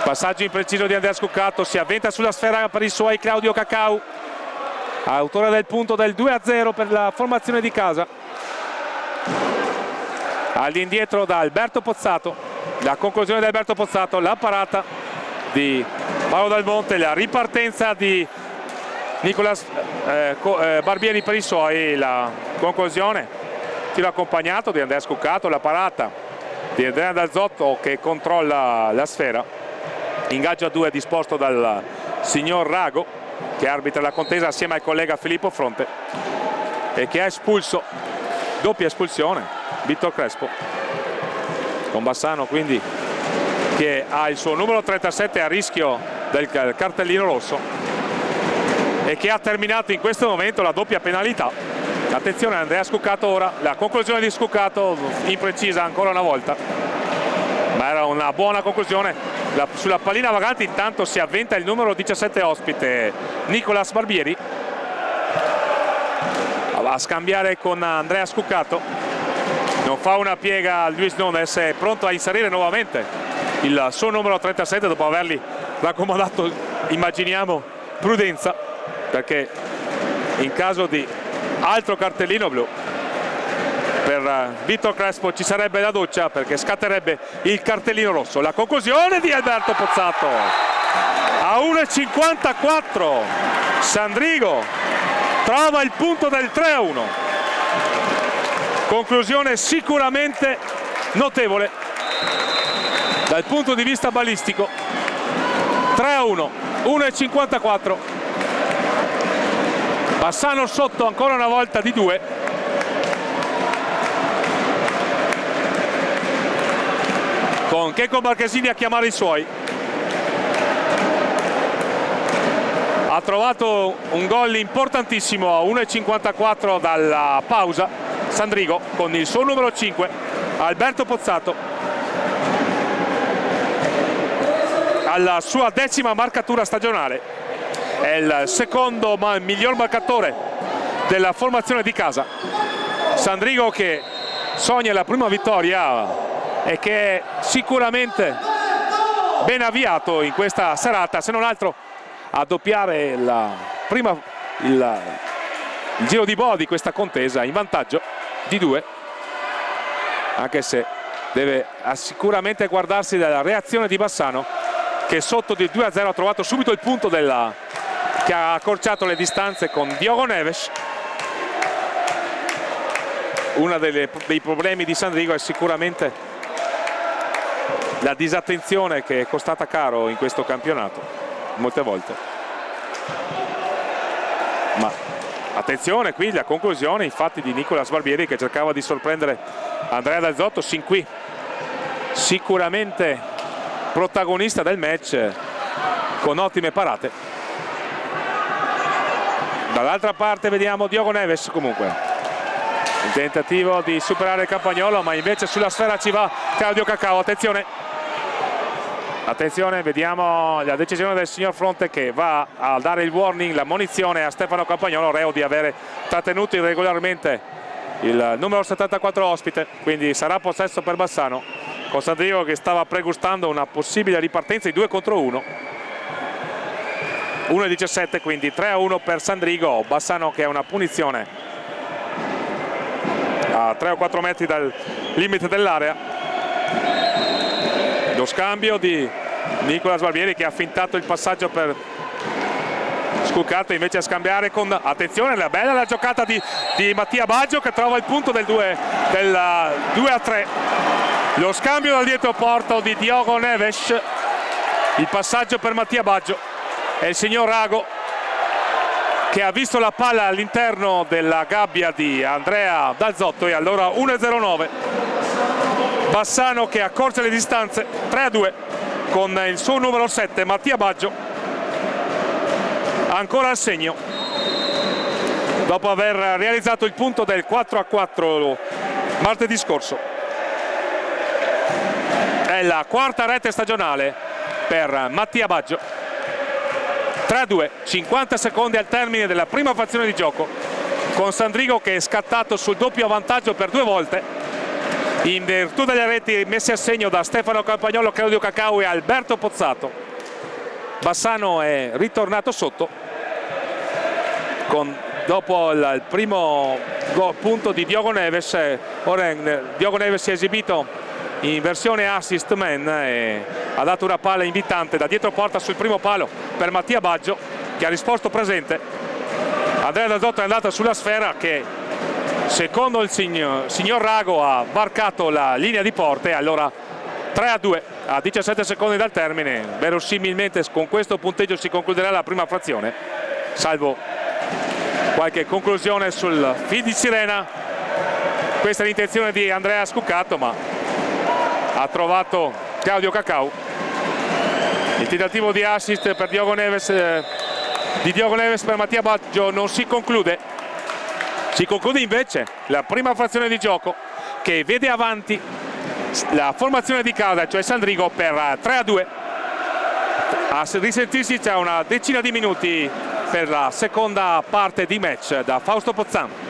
passaggio impreciso di Andrea Scuccato, si avventa sulla sfera per i suoi Claudio Cacau, autore del punto del 2-0 per la formazione di casa. All'indietro da Alberto Pozzato, la conclusione di Alberto Pozzato, la parata di Paolo Dal Monte, la ripartenza di Nicolas Barbieri per i suoi, la conclusione, tiro accompagnato di Andrea Scuccato, la parata di Andrea Dal Zotto che controlla la sfera. Ingaggio a 2 disposto dal signor Rago, che arbitra la contesa assieme al collega Filippo Fronte e che ha espulso, doppia espulsione, Vittor Crespo, con Bassano quindi che ha il suo numero 37 a rischio del cartellino rosso. e che ha terminato in questo momento la doppia penalità. Attenzione Andrea Scuccato ora, la conclusione di Scuccato imprecisa ancora una volta, ma era una buona conclusione. Sulla pallina vagante intanto si avventa il numero 17 ospite Nicolas Barbieri, va a scambiare con Andrea Scuccato, non fa una piega Luis Nunes, è pronto a inserire nuovamente il suo numero 37 dopo avergli raccomandato, immaginiamo, prudenza, perché in caso di altro cartellino blu per Vitor Crespo ci sarebbe la doccia, perché scatterebbe il cartellino rosso. La conclusione di Alberto Pozzato a 1,54, Sandrigo trova il punto del 3-1, conclusione sicuramente notevole dal punto di vista balistico. 3-1, 1,54, Bassano sotto ancora una volta di 2. Con Checco Marchesini a chiamare i suoi. Ha trovato un gol importantissimo a 1,54 dalla pausa Sandrigo con il suo numero 5 Alberto Pozzato, alla sua 10ª marcatura stagionale. È il secondo miglior marcatore della formazione di casa. Sandrigo che sogna la prima vittoria e che è sicuramente ben avviato in questa serata, se non altro a doppiare il giro di boa di questa contesa in vantaggio di 2, anche se deve sicuramente guardarsi dalla reazione di Bassano, che sotto di 2-0 ha trovato subito il punto che ha accorciato le distanze con Diogo Neves. Uno dei problemi di Sandrigo è sicuramente la disattenzione che è costata caro in questo campionato molte volte. Ma attenzione qui la conclusione infatti di Nicolas Barbieri, che cercava di sorprendere Andrea Dal Zotto, sin qui sicuramente protagonista del match con ottime parate. Dall'altra parte vediamo Diogo Neves, comunque il tentativo di superare Campagnolo, ma invece sulla sfera ci va Claudio Cacao. Attenzione, vediamo la decisione del signor Fronte, che va a dare il warning, la munizione a Stefano Campagnolo, reo di avere trattenuto irregolarmente il numero 74 ospite, quindi sarà possesso per Bassano, con Sandrigo che stava pregustando una possibile ripartenza di 2 contro 1. 1,17, quindi 3-1 per Sandrigo. Bassano che ha una punizione a 3 o 4 metri dal limite dell'area. Lo scambio di Nicolas Barbieri, che ha fintato il passaggio per Scuccato, invece a scambiare con, attenzione, la bella la giocata di Mattia Baggio, che trova il punto del 2-3. Lo scambio dal dietro porto di Diogo Neves, il passaggio per Mattia Baggio e il signor Rago, che ha visto la palla all'interno della gabbia di Andrea Dal Zotto, e allora 1-0-9. Bassano che accorcia le distanze, 3-2 con il suo numero 7 Mattia Baggio ancora al segno dopo aver realizzato il punto del 4-4 martedì scorso. È la quarta rete stagionale per Mattia Baggio. 3-2, 50 secondi al termine della prima frazione di gioco, con Sandrigo che è scattato sul doppio vantaggio per 2 volte in virtù delle reti messe a segno da Stefano Campagnolo, Claudio Cacao e Alberto Pozzato. Bassano è ritornato sotto dopo il primo punto di Diogo Neves. Ora Diogo Neves si è esibito in versione assist man e ha dato una palla invitante da dietro porta sul primo palo per Mattia Baggio, che ha risposto presente. Andrea Dal Zotto è andato sulla sfera, che secondo il signor Rago ha varcato la linea di porte. Allora 3-2 a 17 secondi dal termine. Verosimilmente con questo punteggio si concluderà la prima frazione, salvo qualche conclusione sul fil di sirena. Questa è l'intenzione di Andrea Scuccato, ma ha trovato Claudio Cacao. Il tentativo di assist per Diogo Neves di Diogo Neves per Mattia Baggio non si conclude. Si conclude invece la prima frazione di gioco, che vede avanti la formazione di casa, cioè Sandrigo, per 3-2. A risentirsi c'è una decina di minuti per la seconda parte di match da Fausto Pozzan.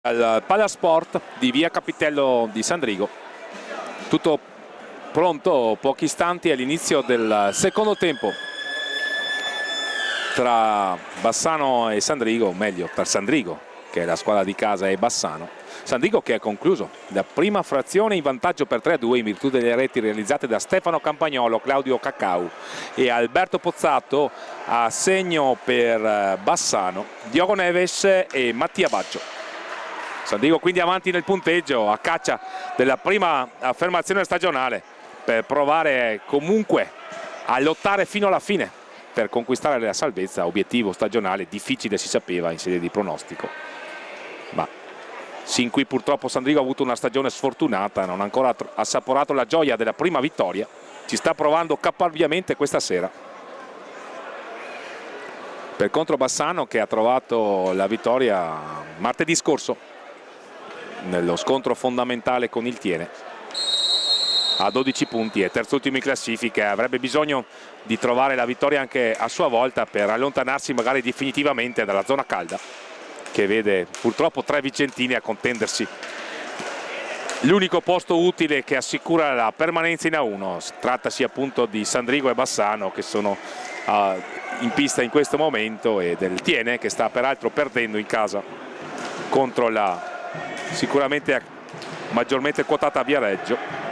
al Palasport di via Capitello di Sandrigo. Tutto pronto, pochi istanti all'inizio del secondo tempo tra Bassano e Sandrigo, meglio tra Sandrigo che è la squadra di casa e Bassano. Sandrigo che ha concluso la prima frazione in vantaggio per 3-2 in virtù delle reti realizzate da Stefano Campagnolo, Claudio Caccau e Alberto Pozzato, a segno per Bassano Diogo Neves e Mattia Baggio. Sandrigo quindi avanti nel punteggio, a caccia della prima affermazione stagionale per provare comunque a lottare fino alla fine per conquistare la salvezza, obiettivo stagionale difficile si sapeva in sede di pronostico, ma sin qui purtroppo Sandrigo ha avuto una stagione sfortunata, non ha ancora assaporato la gioia della prima vittoria, ci sta provando caparbiamente questa sera. Per contro Bassano che ha trovato la vittoria martedì scorso nello scontro fondamentale con il Tiene a 12 punti e terzultimo in classifica, avrebbe bisogno di trovare la vittoria anche a sua volta per allontanarsi magari definitivamente dalla zona calda che vede purtroppo 3 vicentini a contendersi l'unico posto utile che assicura la permanenza in A1. Trattasi appunto di Sandrigo e Bassano che sono in pista in questo momento e del Tiene che sta peraltro perdendo in casa contro la sicuramente maggiormente quotata Viareggio.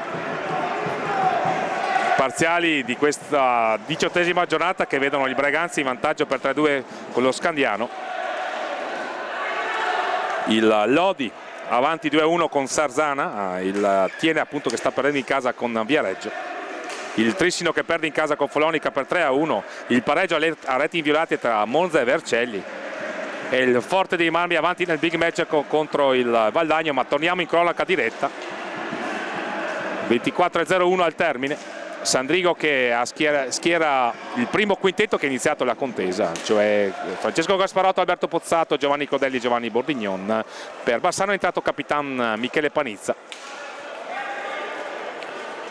Parziali di questa 18ª giornata che vedono i Braganza in vantaggio per 3-2 con lo Scandiano, il Lodi avanti 2-1 con Sarzana, il Tiene appunto che sta perdendo in casa con Viareggio, il Trissino che perde in casa con Folonica per 3-1, il pareggio a reti inviolate tra Monza e Vercelli e il Forte dei Marmi avanti nel big match contro il Valdagno, ma torniamo in cronaca diretta. 24-0-1 al termine. Sandrigo che schiera il primo quintetto che ha iniziato la contesa, cioè Francesco Gasparotto, Alberto Pozzato, Giovanni Codelli, Giovanni Bordignon. Per Bassano è entrato capitan Michele Panizza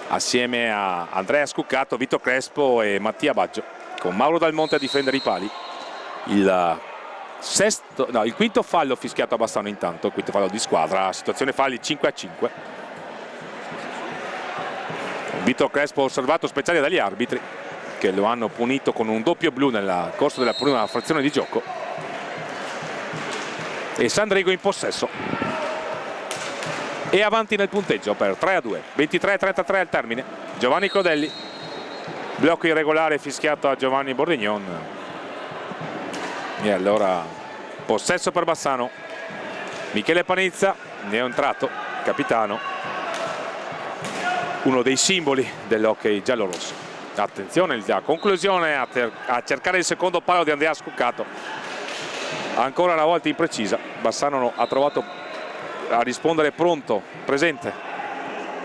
assieme a Andrea Scuccato, Vito Crespo e Mattia Baggio, con Mauro Dal Monte a difendere i pali. Il quinto fallo fischiato a Bassano intanto, il quinto fallo di squadra, situazione falli 5-5. Vito Crespo osservato speciale dagli arbitri che lo hanno punito con un doppio blu nel corso della prima frazione di gioco, e Sandrigo in possesso e avanti nel punteggio per 3-2, 23-33 al termine. Giovanni Codelli, blocco irregolare fischiato a Giovanni Bordignon e allora possesso per Bassano. Michele Panizza ne è entrato capitano, uno dei simboli dell'hockey giallorosso. Attenzione la conclusione a cercare il secondo palo di Andrea Scuccato, ancora una volta imprecisa. Bassano ha trovato a rispondere pronto, presente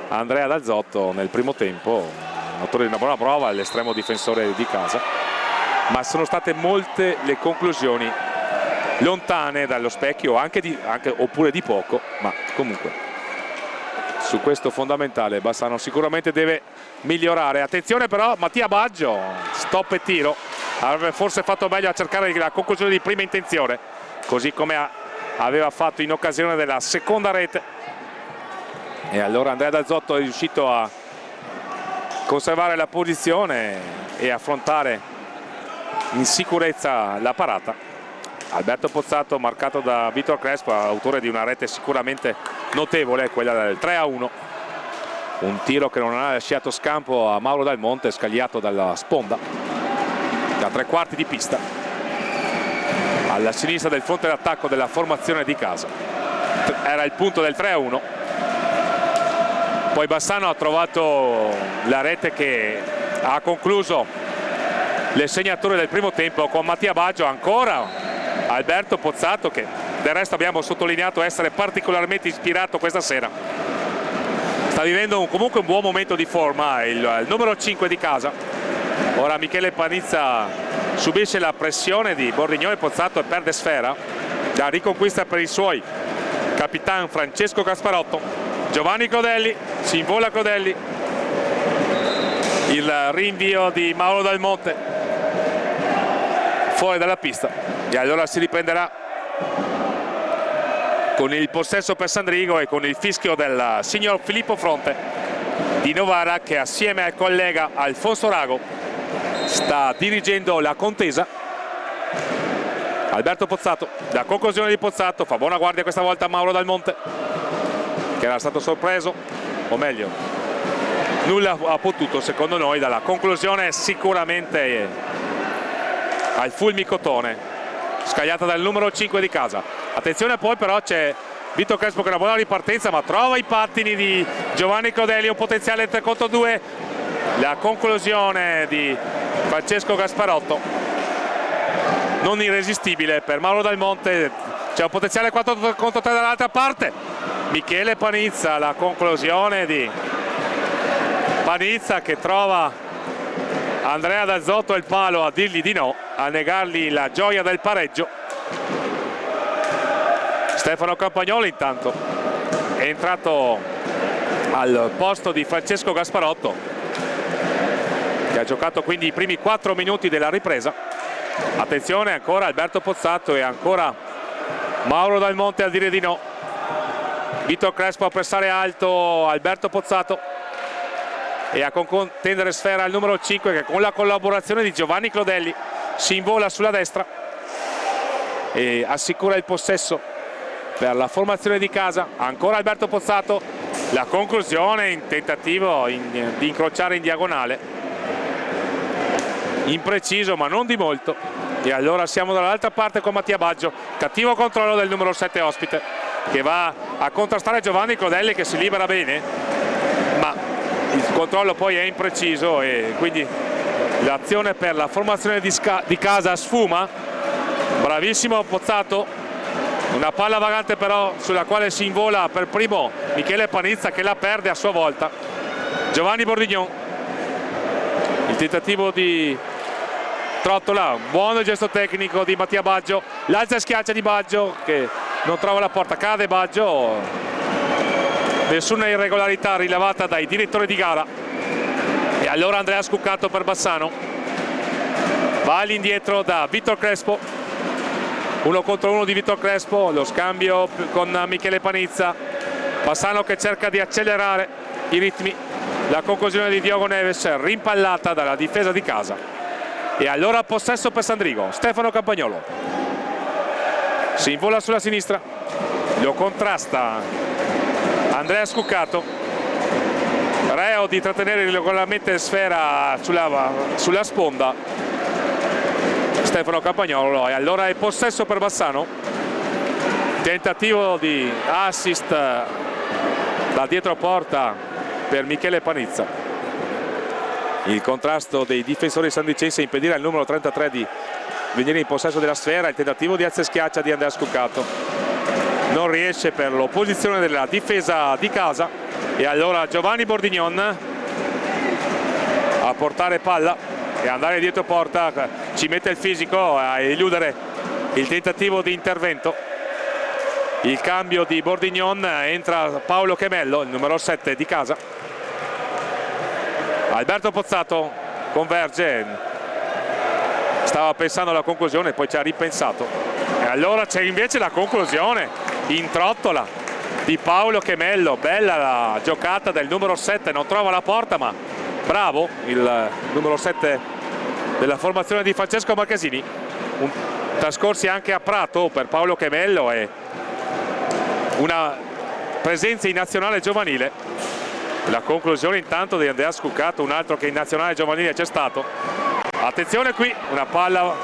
Andrea D'Alzotto nel primo tempo, autore di una buona prova, all'estremo difensore di casa, ma sono state molte le conclusioni lontane dallo specchio, oppure di poco, ma comunque su questo fondamentale Bassano sicuramente deve migliorare. Attenzione però, Mattia Baggio, stop e tiro, avrebbe forse fatto meglio a cercare la conclusione di prima intenzione, così come aveva fatto in occasione della seconda rete, e allora Andrea D'Alzotto è riuscito a conservare la posizione e affrontare in sicurezza la parata. Alberto Pozzato marcato da Vitor Crespo, autore di una rete sicuramente notevole, quella del 3-1, un tiro che non ha lasciato scampo a Mauro Dal Monte, scagliato dalla sponda da 3/4 di pista alla sinistra del fronte d'attacco della formazione di casa. Era il punto del 3-1. Poi Bassano ha trovato la rete che ha concluso le segnature del primo tempo con Mattia Baggio, ancora Alberto Pozzato, che del resto abbiamo sottolineato essere particolarmente ispirato questa sera. Sta vivendo comunque un buon momento di forma, il numero 5 di casa. Ora Michele Panizza subisce la pressione di Bordignon e Pozzato e perde sfera. La riconquista per i suoi. Capitan Francesco Gasparotto. Giovanni Codelli, si invola Codelli. Il rinvio di Mauro Dal Monte. Fuori dalla pista. E allora si riprenderà con il possesso per Sandrigo e con il fischio del signor Filippo Fronte di Novara, che assieme al collega Alfonso Rago sta dirigendo la contesa. Alberto Pozzato, la conclusione di Pozzato, fa buona guardia questa volta a Mauro Dal Monte, che era stato sorpreso, o meglio nulla ha potuto secondo noi dalla conclusione sicuramente al fulmicotone scagliata dal numero 5 di casa. Attenzione, poi però c'è Vito Crespo che è una buona ripartenza, ma trova i pattini di Giovanni Clodelli, un potenziale 3 contro 2, la conclusione di Francesco Gasparotto non irresistibile per Mauro Dal Monte. C'è un potenziale 4 contro 3 dall'altra parte, Michele Panizza, la conclusione di Panizza che trova Andrea Dazzotto il palo a dirgli di no, a negargli la gioia del pareggio. Stefano Campagnolo intanto è entrato al posto di Francesco Gasparotto, che ha giocato quindi i primi 4 minuti della ripresa. Attenzione, ancora Alberto Pozzato e ancora Mauro Dal Monte a dire di no. Vito Crespo a pressare alto Alberto Pozzato e a contendere sfera al numero 5, che con la collaborazione di Giovanni Clodelli si invola sulla destra e assicura il possesso per la formazione di casa. Ancora Alberto Pozzato, la conclusione in tentativo di incrociare in diagonale, impreciso ma non di molto. E allora siamo dall'altra parte con Mattia Baggio, cattivo controllo del numero 7 ospite, che va a contrastare Giovanni Clodelli, che si libera bene, ma il controllo poi è impreciso e quindi l'azione per la formazione di casa sfuma. Bravissimo Pozzato, una palla vagante però sulla quale si invola per primo Michele Panizza, che la perde a sua volta. Giovanni Bordignon, il tentativo di trottola, un buon gesto tecnico di Mattia Baggio, l'alza e schiaccia di Baggio che non trova la porta, cade Baggio, nessuna irregolarità rilevata dai direttori di gara. E allora Andrea Scuccato per Bassano, va all'indietro da Vittor Crespo, 1 contro 1 di Vittor Crespo, lo scambio con Michele Panizza, Bassano che cerca di accelerare i ritmi, la conclusione di Diogo Neves rimpallata dalla difesa di casa. E allora possesso per Sandrigo, Stefano Campagnolo si invola sulla sinistra, lo contrasta Andrea Scuccato, reo di trattenere regolarmente sfera sulla sponda Stefano Campagnolo. E allora è possesso per Bassano, tentativo di assist da dietro porta per Michele Panizza. Il contrasto dei difensori sandicensi a impedire al numero 33 di venire in possesso della sfera, il tentativo di alza e schiaccia di Andrea Scuccato non riesce per l'opposizione della difesa di casa. E allora Giovanni Bordignon a portare palla e andare dietro porta, ci mette il fisico a eludere il tentativo di intervento. Il cambio di Bordignon, entra Paolo Chemello, il numero 7 di casa. Alberto Pozzato converge, stava pensando alla conclusione, poi ci ha ripensato. E allora c'è invece la conclusione in trottola di Paolo Chemello, bella la giocata del numero 7, non trova la porta ma bravo il numero 7 della formazione di Francesco Marchesini. Trascorsi anche a Prato per Paolo Chemello e una presenza in nazionale giovanile. La conclusione intanto di Andrea Scuccato, un altro che in nazionale giovanile c'è stato. Attenzione qui, una palla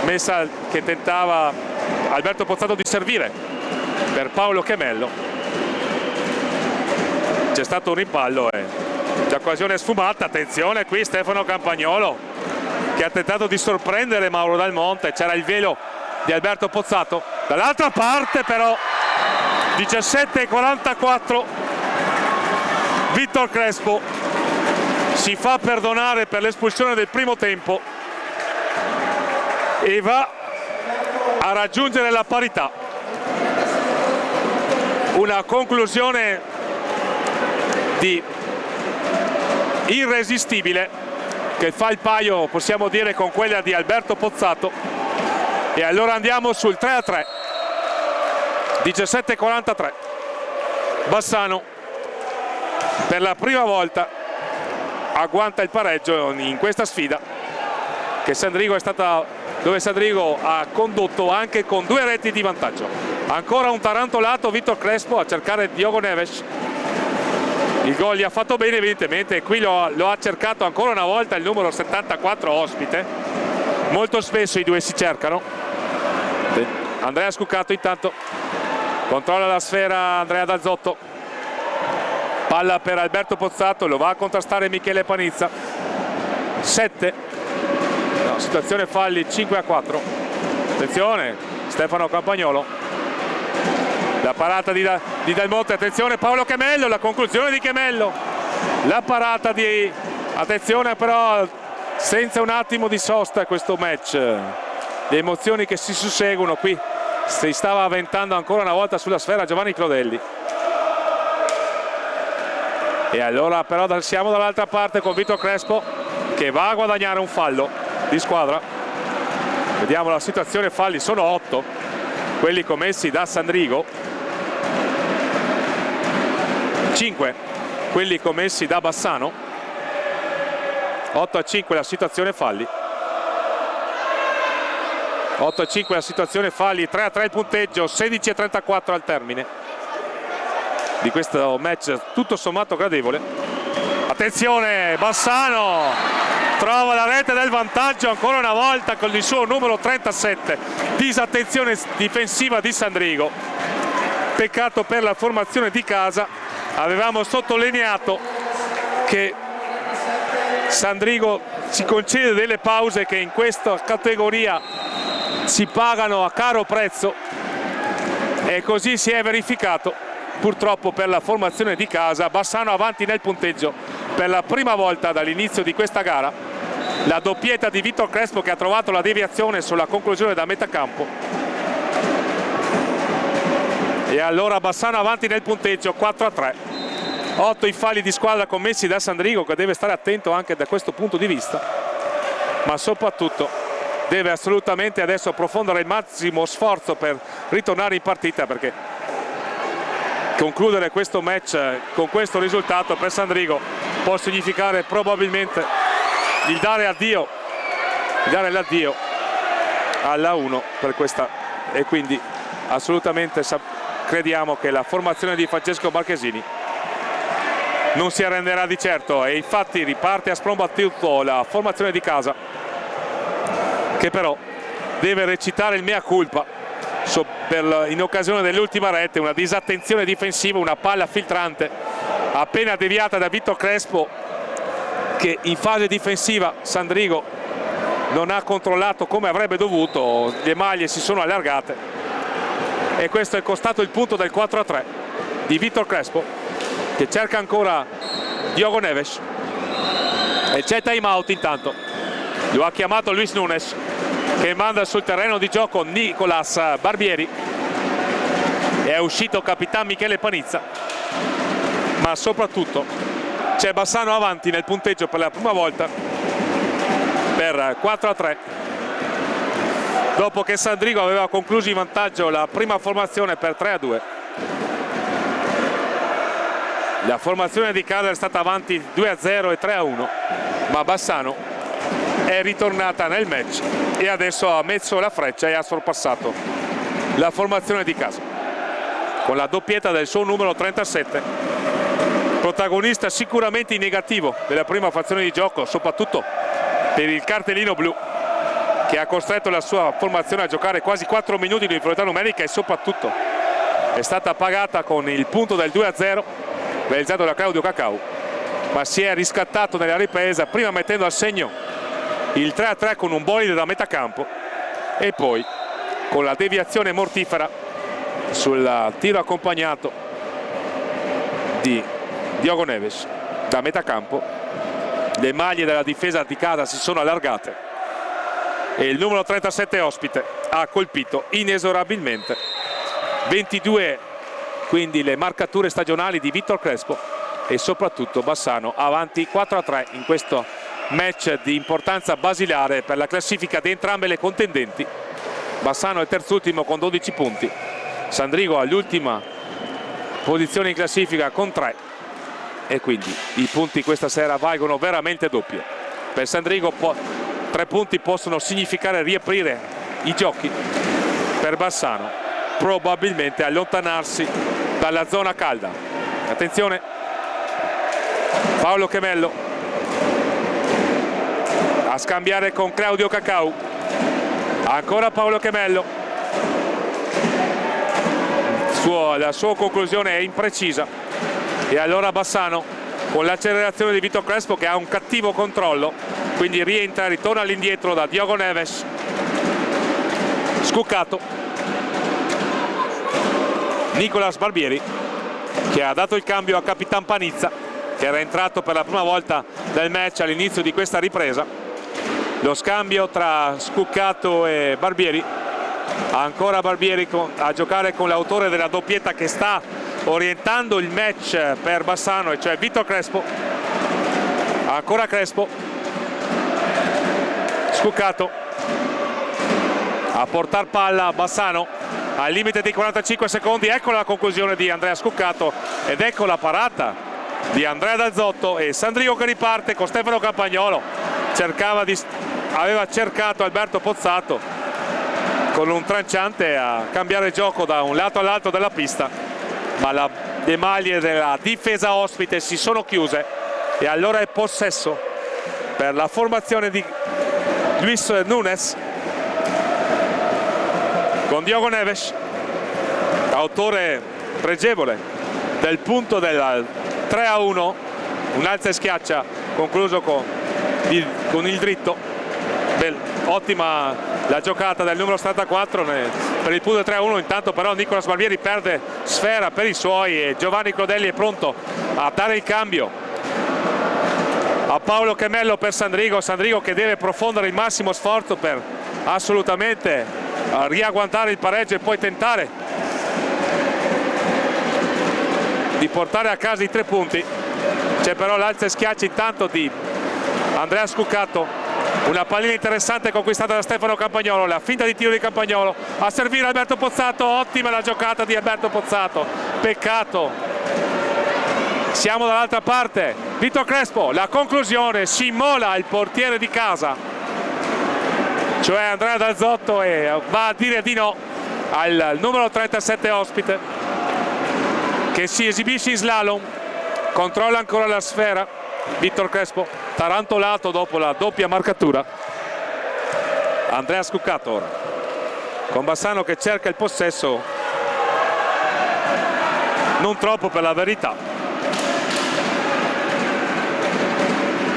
messa che tentava Alberto Pozzato di servire per Paolo Chemello. C'è stato un rimpallo e l'occasione è sfumata. Attenzione qui Stefano Campagnolo che ha tentato di sorprendere Mauro Dal Monte, c'era il velo di Alberto Pozzato. Dall'altra parte però 17:44, Vittor Crespo si fa perdonare per l'espulsione del primo tempo e va a raggiungere la parità. Una conclusione irresistibile che fa il paio, possiamo dire, con quella di Alberto Pozzato. E allora andiamo sul 3-3. 17:43. Bassano per la prima volta agguanta il pareggio in questa sfida che Sandrigo è stata, dove Sandrigo ha condotto anche con 2 reti di vantaggio. Ancora un tarantolato Vitor Crespo a cercare Diogo Neves. Il gol gli ha fatto bene evidentemente, e qui lo ha cercato ancora una volta il numero 74 ospite. Molto spesso i due si cercano. Andrea Scuccato intanto controlla la sfera, Andrea Dazzotto, palla per Alberto Pozzato, lo va a contrastare Michele Panizza. 7, no, situazione falli, 5-4. Attenzione Stefano Campagnolo, la parata di Del Monte, attenzione Paolo Chemello, la conclusione di Chemello, la parata di, attenzione però senza un attimo di sosta questo match, le emozioni che si susseguono qui. Si stava avventando ancora una volta sulla sfera Giovanni Clodelli, e allora però siamo dall'altra parte con Vitor Crespo che va a guadagnare un fallo di squadra. Vediamo la situazione falli, sono 8 quelli commessi da Sandrigo, 5 quelli commessi da Bassano, 8-5 la situazione falli. 8-5 la situazione falli, 3-3 il punteggio, 16-34 al termine di questo match tutto sommato gradevole. Attenzione, Bassano trova la rete del vantaggio ancora una volta con il suo numero 37. Disattenzione difensiva di Sandrigo, peccato per la formazione di casa. Avevamo sottolineato che Sandrigo si concede delle pause che in questa categoria si pagano a caro prezzo, e così si è verificato purtroppo per la formazione di casa. Bassano avanti nel punteggio per la prima volta dall'inizio di questa gara. La doppietta di Vitor Crespo che ha trovato la deviazione sulla conclusione da metà campo, e allora Bassano avanti nel punteggio 4-3. 8 i falli di squadra commessi da Sandrigo, che deve stare attento anche da questo punto di vista, ma soprattutto deve assolutamente adesso profondere il massimo sforzo per ritornare in partita, perché concludere questo match con questo risultato per Sandrigo può significare probabilmente il dare l'addio alla 1 per questa, e quindi assolutamente crediamo che la formazione di Francesco Marchesini non si arrenderà di certo, e infatti riparte a sprombattuto la formazione di casa, che però deve recitare il mea culpa in occasione dell'ultima rete, una disattenzione difensiva, una palla filtrante appena deviata da Vitor Crespo, che in fase difensiva Sandrigo non ha controllato come avrebbe dovuto, le maglie si sono allargate, e questo è costato il punto del 4-3 di Vitor Crespo, che cerca ancora Diogo Neves, e c'è time out intanto. Lo ha chiamato Luis Nunes, che manda sul terreno di gioco Nicolas Barbieri, è uscito Capitan Michele Panizza, ma soprattutto c'è Bassano avanti nel punteggio per la prima volta per 4-3, dopo che Sandrigo aveva concluso in vantaggio la prima formazione per 3-2. La formazione di casa è stata avanti 2-0 e 3-1, ma Bassano è ritornata nel match e adesso ha messo la freccia e ha sorpassato la formazione di casa con la doppietta del suo numero 37, protagonista sicuramente in negativo della prima frazione di gioco, soprattutto per il cartellino blu, che ha costretto la sua formazione a giocare quasi 4 minuti di inferiorità numerica, e soprattutto è stata pagata con il punto del 2-0 realizzato da Claudio Cacau, ma si è riscattato nella ripresa, prima mettendo a segno il 3-3 con un bolide da metà campo, e poi con la deviazione mortifera sul tiro accompagnato di Diogo Neves da metà campo. Le maglie della difesa di casa si sono allargate e il numero 37 ospite ha colpito inesorabilmente. 22 quindi le marcature stagionali di Vitor Crespo, e soprattutto Bassano avanti 4-3 in questo match di importanza basilare per la classifica di entrambe le contendenti. Bassano è terzultimo con 12 punti, Sandrigo all'ultima posizione in classifica con 3, e quindi i punti questa sera valgono veramente doppio. Per Sandrigo 3 punti possono significare riaprire i giochi, per Bassano probabilmente allontanarsi dalla zona calda. Attenzione, Paolo Chemello a scambiare con Claudio Cacau, ancora Paolo Chemello, la sua conclusione è imprecisa, e allora Bassano con l'accelerazione di Vitor Crespo, che ha un cattivo controllo, quindi ritorna all'indietro da Diogo Neves. Scuccato, Nicolas Barbieri, che ha dato il cambio a Capitan Panizza, che era entrato per la prima volta nel match all'inizio di questa ripresa. Lo scambio tra Scuccato e Barbieri, ancora Barbieri a giocare con l'autore della doppietta che sta orientando il match per Bassano, e cioè Vitor Crespo. Ancora Crespo, Scuccato a portar palla Bassano al limite dei 45 secondi. Ecco la conclusione di Andrea Scuccato ed ecco la parata di Andrea Dazzotto, e Sandrigo che riparte con Stefano Campagnolo. Aveva cercato Alberto Pozzato con un tranciante a cambiare gioco da un lato all'altro della pista, ma le maglie della difesa ospite si sono chiuse, e allora è possesso per la formazione di Luis Nunes, con Diogo Neves, autore pregevole del punto del 3-1, un alza e schiaccia concluso con il dritto. Ottima la giocata del numero 74 per il punto 3-1. Intanto però Nicolas Barbieri perde sfera per i suoi, e Giovanni Crodelli è pronto a dare il cambio a Paolo Chemello per Sandrigo. Sandrigo che deve profondere il massimo sforzo per assolutamente riagguantare il pareggio e poi tentare di portare a casa i 3 punti. C'è però l'alza e schiaccia intanto di Andrea Scuccato, una pallina interessante conquistata da Stefano Campagnolo, la finta di tiro di Campagnolo, a servire Alberto Pozzato. Ottima la giocata di Alberto Pozzato, peccato. Siamo dall'altra parte, Vitor Crespo, la conclusione, si immola il portiere di casa, cioè Andrea Dazzotto, e va a dire di no al numero 37 ospite, che si esibisce in slalom. Controlla ancora la sfera Vitor Crespo, tarantolato dopo la doppia marcatura. Andrea Scuccato ora con Bassano che cerca il possesso, non troppo per la verità.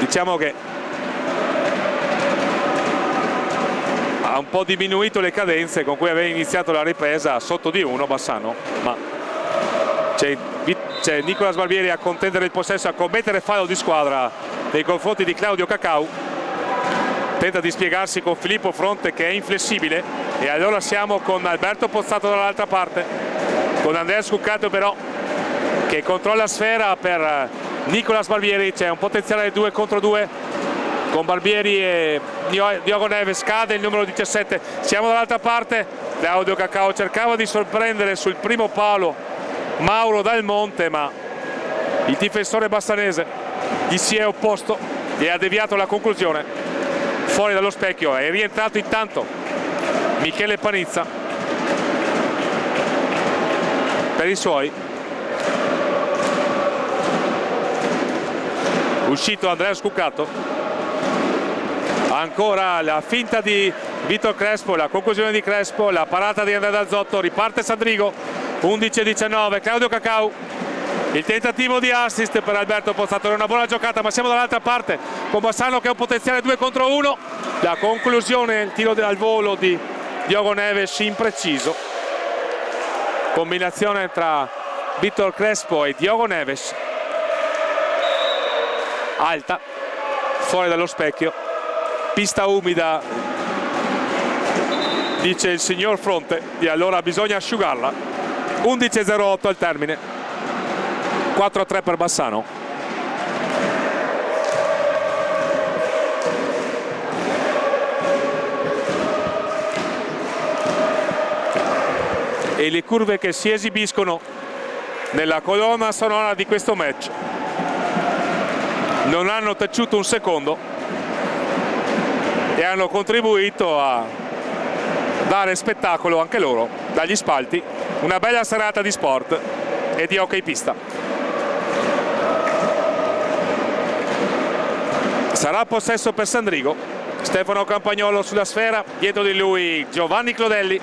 Diciamo che ha un po' diminuito le cadenze con cui aveva iniziato la ripresa sotto di 1 Bassano, ma c'è Nicolas Barbieri a contendere il possesso, a commettere fallo di squadra nei confronti di Claudio Cacau. Tenta di spiegarsi con Filippo Fronte che è inflessibile, e allora siamo con Alberto Pozzato dall'altra parte, con Andrea Scuccato però che controlla la sfera per Nicolas Barbieri. C'è un potenziale 2 contro 2 con Barbieri e Diogo Neves. Cade il numero 17. Siamo dall'altra parte, Claudio Cacau cercava di sorprendere sul primo palo Mauro Dal Monte, ma il difensore bassanese gli si è opposto e ha deviato la conclusione fuori dallo specchio. È rientrato intanto Michele Panizza per i suoi, uscito Andrea Scuccato, ancora la finta di Vitor Crespo, la conclusione di Crespo, la parata di Andrea Dazzotto. Riparte Sandrigo, 11-19, Claudio Cacau, il tentativo di assist per Alberto Pozzato. È una buona giocata, ma siamo dall'altra parte con Bassano che ha un potenziale 2 contro 1. La conclusione, il tiro al volo di Diogo Neves impreciso. Combinazione tra Vitor Crespo e Diogo Neves, alta, fuori dallo specchio, pista umida, dice il signor Fronte, e allora bisogna asciugarla. 11-08 al termine, 4-3 per Bassano. e le curve che si esibiscono nella colonna sonora di questo match non hanno taciuto un secondo e hanno contribuito a dare spettacolo anche loro dagli spalti. Una bella serata di sport e di hockey pista. Sarà possesso per Sandrigo. Stefano Campagnolo sulla sfera, dietro di lui Giovanni Clodelli.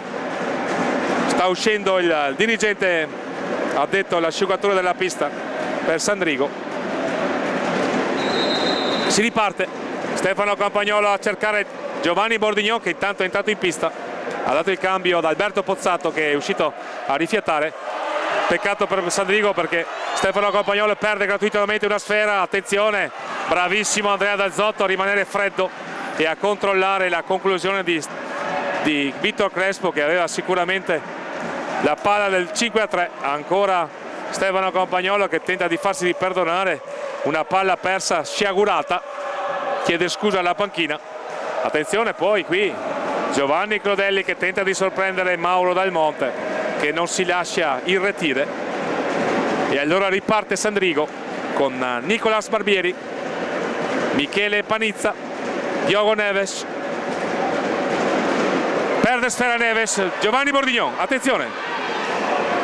Sta uscendo il dirigente addetto all'asciugatura della pista per Sandrigo. Si riparte. Stefano Campagnolo a cercare Giovanni Bordignon, che intanto è entrato in pista. Ha dato il cambio ad Alberto Pozzato, che è uscito a rifiatare. Peccato per Sandrigo, perché Stefano Campagnolo perde gratuitamente una sfera. Attenzione, bravissimo Andrea Dalzotto a rimanere freddo e a controllare la conclusione di Vittor Crespo, che aveva sicuramente la palla del 5-3. Ancora Stefano Campagnolo che tenta di farsi perdonare una palla persa sciagurata, chiede scusa alla panchina. Attenzione poi qui Giovanni Clodelli che tenta di sorprendere Mauro Dal Monte, che non si lascia irretire, e allora riparte Sandrigo con Nicolas Barbieri, Michele Panizza, Diogo Neves, perde sfera Neves, Giovanni Bordignon, attenzione,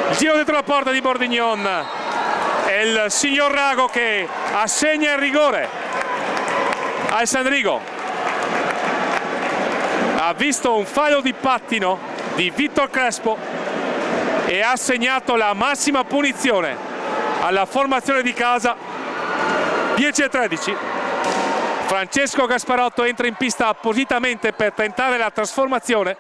il giro dentro la porta di Bordignon, è il signor Rago che assegna il rigore al Sandrigo. Ha visto un fallo di pattino di Vittor Crespo e ha assegnato la massima punizione alla formazione di casa. 10-13. Francesco Gasparotto entra in pista appositamente per tentare la trasformazione.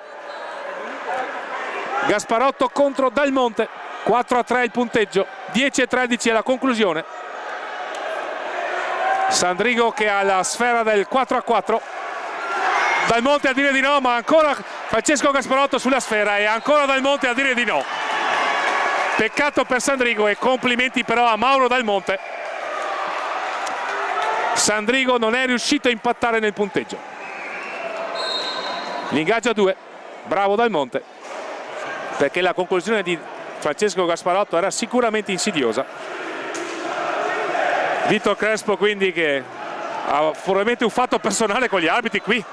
Gasparotto contro Dal Monte. 4-3 il punteggio, 10-13 alla conclusione. Sandrigo che ha la sfera del 4-4. Dal Monte a dire di no, ma ancora Francesco Gasparotto sulla sfera e ancora Dal Monte a dire di no. Peccato per Sandrigo e complimenti però a Mauro Dal Monte. Sandrigo non è riuscito a impattare nel punteggio. L'ingaggio a 2, bravo Dal Monte, perché la conclusione di Francesco Gasparotto era sicuramente insidiosa. Vittor Crespo quindi che ha probabilmente un fatto personale con gli arbitri qui.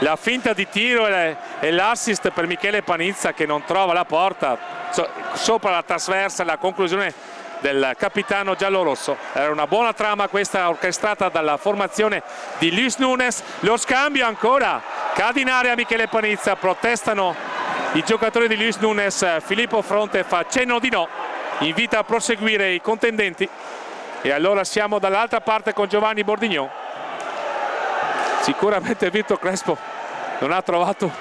La finta di tiro e l'assist per Michele Panizza che non trova la porta, sopra la trasversa, la conclusione del capitano giallorosso. Era una buona trama questa orchestrata dalla formazione di Luis Nunes. Lo scambio ancora, cade in area Michele Panizza, protestano i giocatori di Luis Nunes. Filippo Fronte fa cenno di no, invita a proseguire i contendenti e allora siamo dall'altra parte con Giovanni Bordignon. Sicuramente Vittor Crespo non ha trovato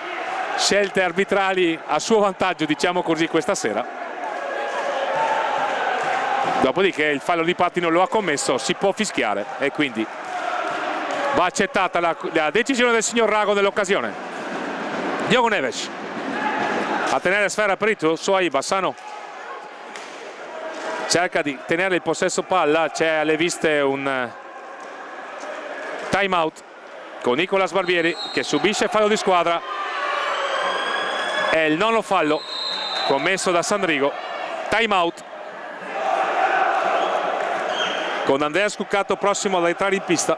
scelte arbitrali a suo vantaggio, diciamo così, questa sera. Dopodiché il fallo di pattino lo ha commesso, si può fischiare e quindi va accettata la decisione del signor Rago nell'occasione. Diogo Neves a tenere sfera per il suoi. Bassano cerca di tenere il possesso palla, c'è alle viste un time out con Nicolas Barbieri che subisce fallo di squadra. È il nono fallo commesso da Sandrigo. Time out con Andrea Scuccato prossimo ad entrare in pista.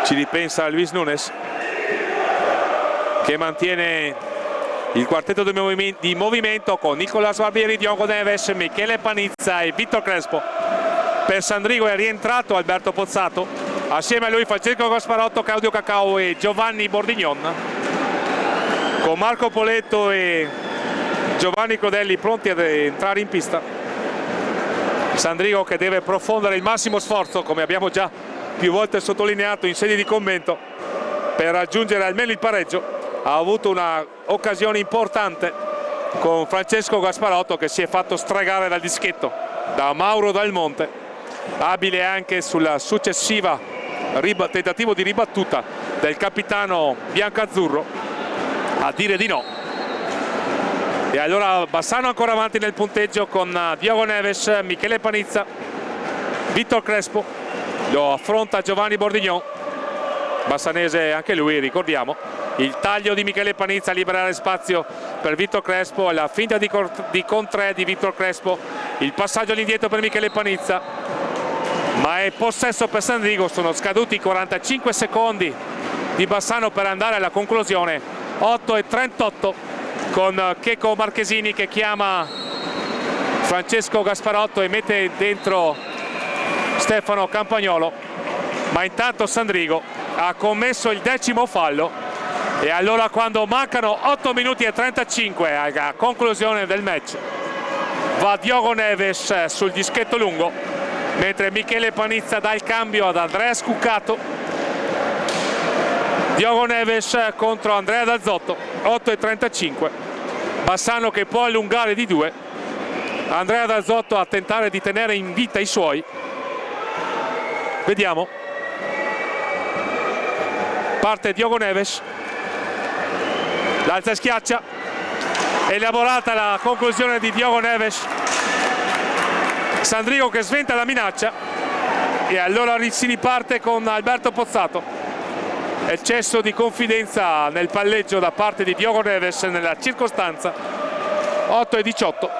Ci ripensa Luis Nunes che mantiene il quartetto di movimento con Nicolas Barbieri, Diogo Neves, Michele Panizza e Vittor Crespo. Per Sandrigo è rientrato Alberto Pozzato, assieme a lui Francesco Gasparotto, Claudio Cacao e Giovanni Bordignon, con Marco Poletto e Giovanni Clodelli pronti ad entrare in pista. Sandrigo che deve profondere il massimo sforzo, come abbiamo già più volte sottolineato in sede di commento, per raggiungere almeno il pareggio. Ha avuto un'occasione importante con Francesco Gasparotto che si è fatto stregare dal dischetto da Mauro Dal Monte, abile anche sulla successiva tentativo di ribattuta del capitano biancazzurro a dire di no. E allora Bassano ancora avanti nel punteggio con Diogo Neves, Michele Panizza, Vittor Crespo, lo affronta Giovanni Bordignon, bassanese anche lui, ricordiamo. Il taglio di Michele Panizza a liberare spazio per Vitor Crespo, la finta di con-3 di Vitor Crespo, il passaggio all'indietro per Michele Panizza, ma è possesso per Sandrigo. Sono scaduti 45 secondi di Bassano per andare alla conclusione, 8:38, con Checo Marchesini che chiama Francesco Gasparotto e mette dentro Stefano Campagnolo, ma intanto Sandrigo ha commesso il 10° fallo. E allora, quando mancano 8 minuti e 35 alla conclusione del match, va Diogo Neves sul dischetto lungo, mentre Michele Panizza dà il cambio ad Andrea Scuccato. Diogo Neves contro Andrea Dazzotto, 8:35. Bassano che può allungare di 2, Andrea Dazzotto a tentare di tenere in vita i suoi. Vediamo. Parte Diogo Neves, l'alza e schiaccia, elaborata la conclusione di Diogo Neves. Sandrigo che sventa la minaccia e allora si riparte con Alberto Pozzato. Eccesso di confidenza nel palleggio da parte di Diogo Neves nella circostanza. 8:18.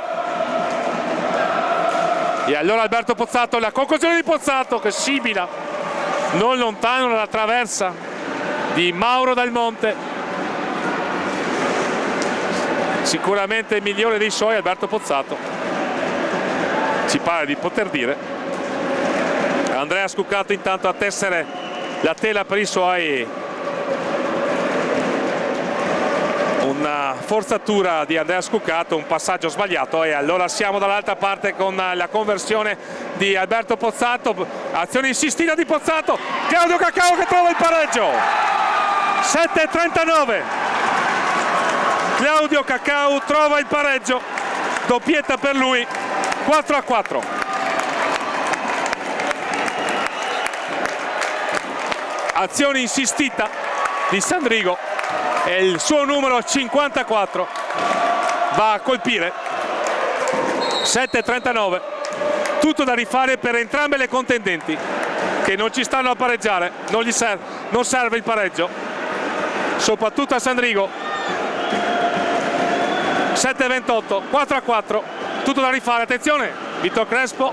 E allora Alberto Pozzato, la conclusione di Pozzato che scibila non lontano dalla traversa di Mauro Dal Monte. Sicuramente il migliore dei suoi Alberto Pozzato, ci pare di poter dire. Andrea Scuccato intanto a tessere la tela per i suoi. Una forzatura di Andrea Scuccato, un passaggio sbagliato, e allora siamo dall'altra parte con la conversione di Alberto Pozzato. Azione insistita di Pozzato, Claudio Cacao che trova il pareggio. 7:39. Claudio Cacao trova il pareggio, doppietta per lui, 4:4. Azione insistita di Sandrigo e il suo numero 54 va a colpire. 7:39. Tutto da rifare per entrambe le contendenti che non ci stanno a pareggiare, non serve il pareggio, soprattutto a Sandrigo. 7:28, 4:4, tutto da rifare. Attenzione, Vitor Crespo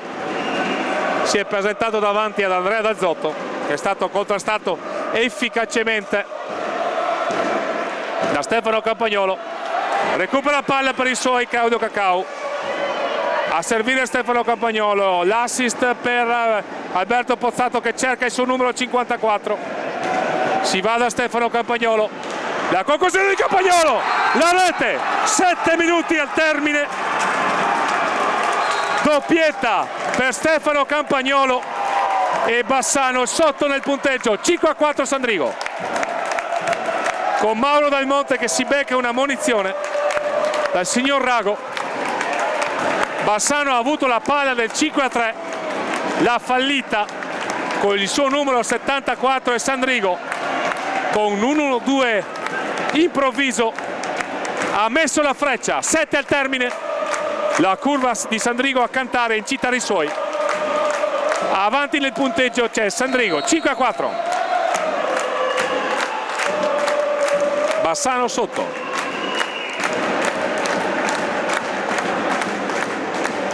si è presentato davanti ad Andrea Dazzotto, che è stato contrastato efficacemente da Stefano Campagnolo. Recupera palla per i suoi Claudio Cacao, a servire Stefano Campagnolo, l'assist per Alberto Pozzato che cerca il suo numero 54. Si va da Stefano Campagnolo, la conclusione di Campagnolo, la rete, 7 minuti al termine, doppietta per Stefano Campagnolo e Bassano sotto nel punteggio. 5:4 Sandrigo, con Mauro Dal Monte che si becca una munizione dal signor Rago. Bassano ha avuto la palla del 5:3, l'ha fallita con il suo numero 74 e Sandrigo con un 1-2 improvviso ha messo la freccia. 7 al termine, la curva di Sandrigo a cantare, incitare i suoi. Avanti nel punteggio c'è Sandrigo, 5:4. Bassano sotto.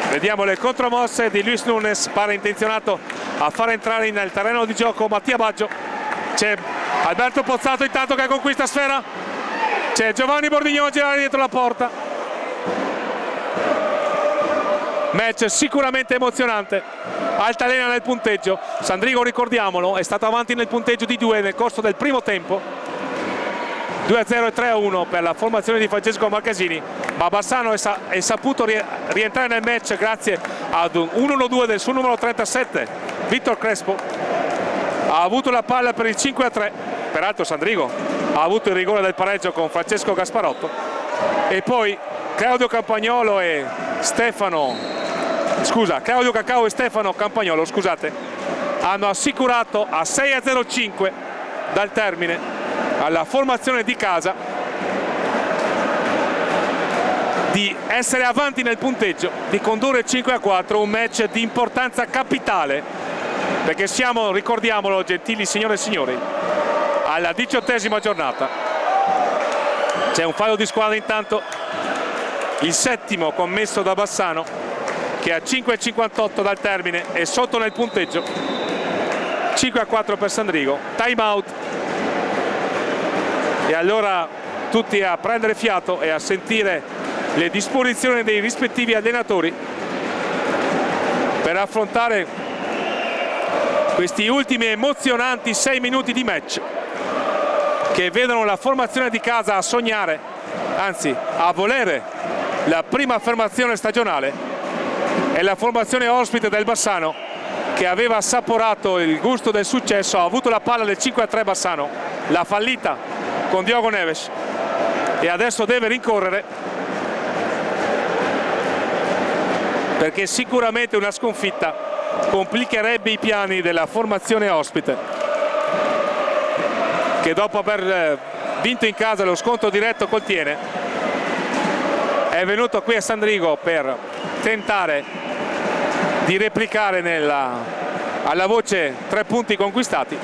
Vediamo le contromosse di Luis Nunes, pare intenzionato a far entrare nel terreno di gioco Mattia Baggio. C'è Alberto Pozzato intanto che conquista sfera, c'è Giovanni Bordignon a girare dietro la porta. Match sicuramente emozionante, altalena nel punteggio. Sandrigo, ricordiamolo, è stato avanti nel punteggio di 2 nel corso del primo tempo, 2-0 e 3-1 per la formazione di Francesco Marchesini, ma Bassano è saputo rientrare nel match grazie ad un 1-2 del suo numero 37 Vitor Crespo. Ha avuto la palla per il 5-3, peraltro Sandrigo ha avuto il rigore del pareggio con Francesco Gasparotto, e poi Claudio Cacao e Stefano Campagnolo, scusate, hanno assicurato a 6:05 dal termine alla formazione di casa di essere avanti nel punteggio, di condurre 5-4, un match di importanza capitale perché siamo, ricordiamolo gentili signore e signori, alla 18ª giornata. C'è un fallo di squadra intanto, il settimo commesso da Bassano, che a 5,58 dal termine è sotto nel punteggio. 5-4 per Sandrigo, time out, e allora tutti a prendere fiato e a sentire le disposizioni dei rispettivi allenatori per affrontare questi ultimi emozionanti 6 minuti di match, che vedono la formazione di casa a sognare, anzi a volere la prima affermazione stagionale, e la formazione ospite del Bassano, che aveva assaporato il gusto del successo, ha avuto la palla del 5-3 Bassano, l'ha fallita con Diogo Neves e adesso deve rincorrere, perché sicuramente una sconfitta complicherebbe i piani della formazione ospite, che dopo aver vinto in casa lo scontro diretto col Tiene è venuto qui a Sandrigo per tentare di replicare alla voce 3 punti conquistati,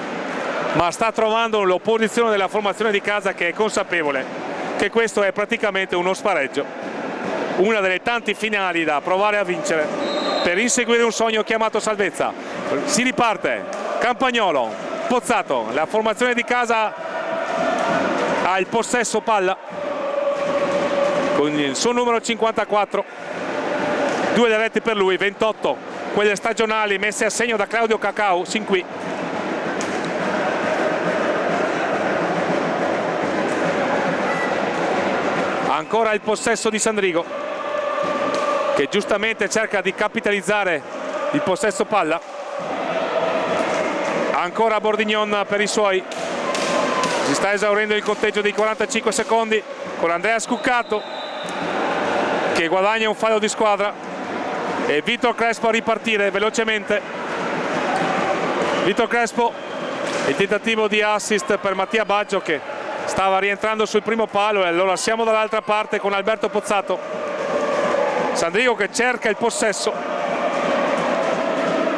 ma sta trovando l'opposizione della formazione di casa, che è consapevole che questo è praticamente uno spareggio, una delle tanti finali da provare a vincere per inseguire un sogno chiamato salvezza. Si riparte, Campagnolo, Pozzato, la formazione di casa ha il possesso palla con il suo numero 54, 2 le reti per lui, 28 quelle stagionali messe a segno da Claudio Cacao sin qui. Ancora il possesso di Sandrigo, che giustamente cerca di capitalizzare il possesso palla. Ancora Bordignon per i suoi, si sta esaurendo il conteggio dei 45 secondi con Andrea Scuccato che guadagna un fallo di squadra e Vitor Crespo a ripartire velocemente. Vitor Crespo, il tentativo di assist per Mattia Baggio, che stava rientrando sul primo palo, e allora siamo dall'altra parte con Alberto Pozzato. Sandrigo che cerca il possesso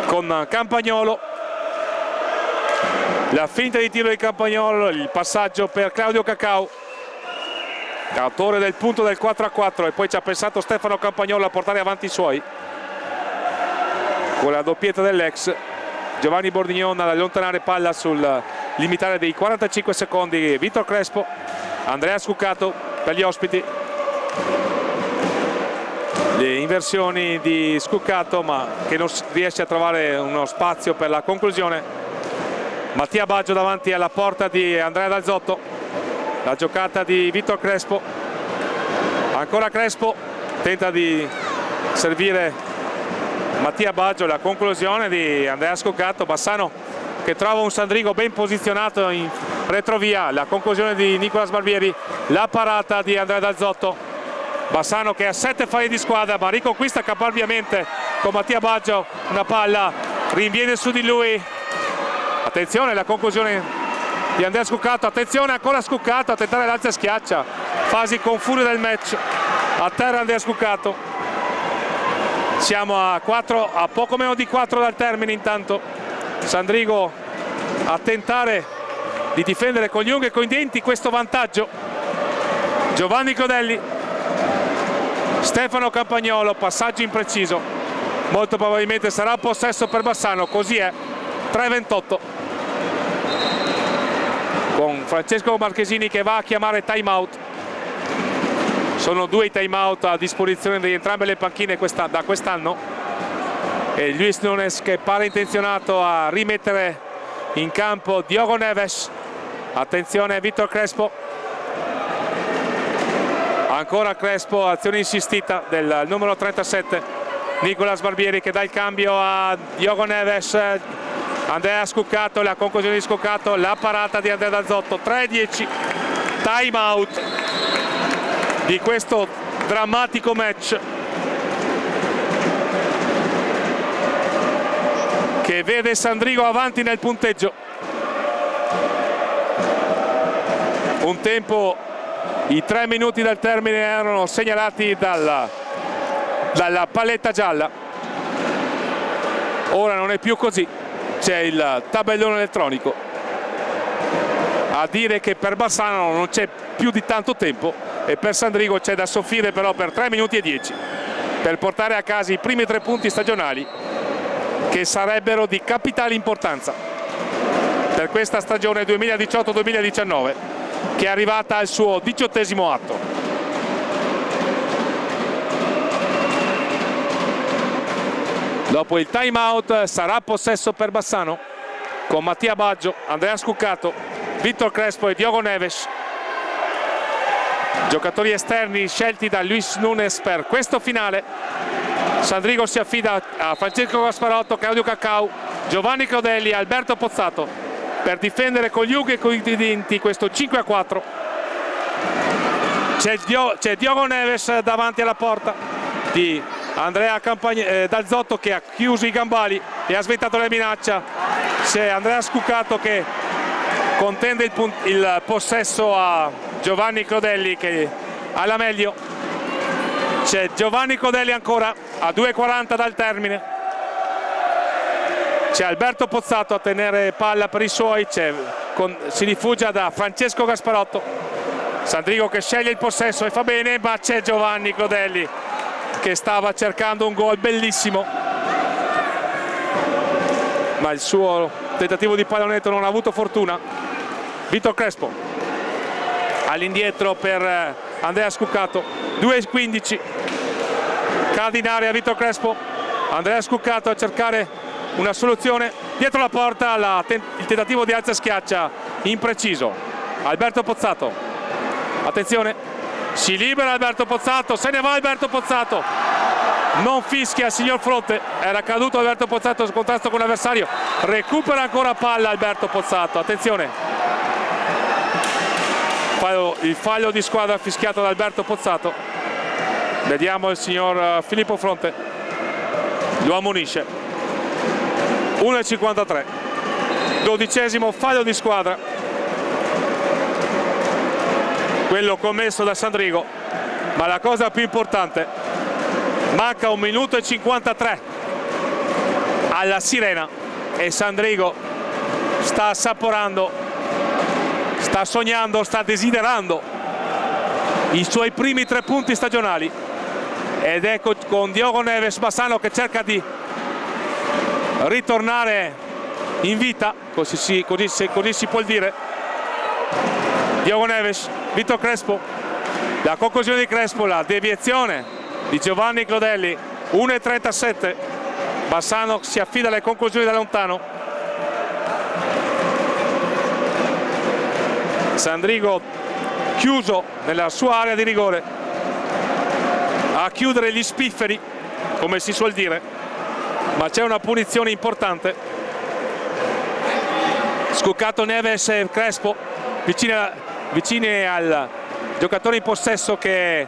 con Campagnolo, la finta di tiro di Campagnolo, il passaggio per Claudio Cacao, autore del punto del 4-4, e poi ci ha pensato Stefano Campagnolo a portare avanti i suoi con la doppietta dell'ex. Giovanni Bordignon ad allontanare palla sul limitare dei 45 secondi. Vitor Crespo, Andrea Scuccato per gli ospiti, le inversioni di Scuccato, ma che non riesce a trovare uno spazio per la conclusione. Mattia Baggio davanti alla porta di Andrea Dalzotto, la giocata di Vitor Crespo, ancora Crespo, tenta di servire Mattia Baggio, la conclusione di Andrea Scuccato. Bassano che trova un Sandrigo ben posizionato in retrovia, la conclusione di Nicolas Barbieri, la parata di Andrea Dalzotto. Bassano che ha 7 falli di squadra, ma riconquista caparbiamente con Mattia Baggio una palla, rinviene su di lui. Attenzione, la conclusione di Andrea Scuccato, attenzione ancora Scuccato a tentare l'alza schiaccia, fasi confuse del match, a terra Andrea Scuccato. Siamo a poco meno di 4 dal termine. Intanto Sandrigo a tentare di difendere con gli unghi e con i denti questo vantaggio. Giovanni Codelli, Stefano Campagnolo, passaggio impreciso, molto probabilmente sarà possesso per Bassano, così è. 3-28 con Francesco Marchesini che va a chiamare time out. Sono 2 i time out a disposizione di entrambe le panchine da quest'anno, e Luis Nunes che pare intenzionato a rimettere in campo Diogo Neves. Attenzione Vitor Crespo, ancora Crespo, azione insistita del numero 37 Nicolas Barbieri, che dà il cambio a Diogo Neves. Andrea Scuccato, la conclusione di Scuccato, la parata di Andrea Dalzotto. 3-10, time out di questo drammatico match che vede Sandrigo avanti nel punteggio. Un tempo, i 3 minuti dal termine erano segnalati dalla palletta gialla, ora non è più così. c'è il tabellone elettronico a dire che per Bassano non c'è più di tanto tempo e per Sandrigo c'è da soffrire però per 3 minuti e 10 per portare a casa i primi 3 punti stagionali che sarebbero di capitale importanza per questa stagione 2018-2019 che è arrivata al suo 18° atto. Dopo il time out sarà possesso per Bassano con Mattia Baggio, Andrea Scuccato, Vitor Crespo e Diogo Neves, giocatori esterni scelti da Luis Nunes per questo finale. Sandrigo si affida a Francesco Gasparotto, Claudio Cacau, Giovanni Clodelli e Alberto Pozzato per difendere con gli unghi e con i denti questo 5-4. C'è Diogo Neves davanti alla porta di Andrea Dalzotto che ha chiuso i gambali e ha sventato la minaccia. C'è Andrea Scuccato che contende il possesso a Giovanni Clodelli che ha la meglio. C'è Giovanni Clodelli ancora a 2,40 dal termine. C'è Alberto Pozzato a tenere palla per i suoi, si rifugia da Francesco Gasparotto. Sandrigo che sceglie il possesso e fa bene, ma c'è Giovanni Clodelli che stava cercando un gol bellissimo, ma il suo tentativo di pallonetto non ha avuto fortuna. Vitor Crespo all'indietro per Andrea Scuccato, 2,15, cade in area Vitor Crespo, Andrea Scuccato a cercare una soluzione dietro la porta, il tentativo di alza schiaccia impreciso. Alberto Pozzato, attenzione, si libera Alberto Pozzato, se ne va Alberto Pozzato, non fischia il signor Fronte, era caduto Alberto Pozzato in contrasto con l'avversario, recupera ancora palla Alberto Pozzato, attenzione, il fallo di squadra fischiato da Alberto Pozzato. Vediamo il signor Filippo Fronte, lo ammonisce. 1,53, 12° fallo di squadra, quello commesso da Sandrigo, ma la cosa più importante, manca 1 minuto e 53 alla sirena e Sandrigo sta assaporando, sta sognando, sta desiderando i suoi primi 3 punti stagionali, ed ecco con Diogo Neves Bassano che cerca di ritornare in vita, così si può dire. Diogo Neves, Vitor Crespo, la conclusione di Crespo, la deviazione di Giovanni Clodelli, 1,37, Bassano si affida alle conclusioni da lontano. Sandrigo chiuso nella sua area di rigore a chiudere gli spifferi, come si suol dire, ma c'è una punizione importante. Scuccato, Neves e Crespo vicine al giocatore in possesso che è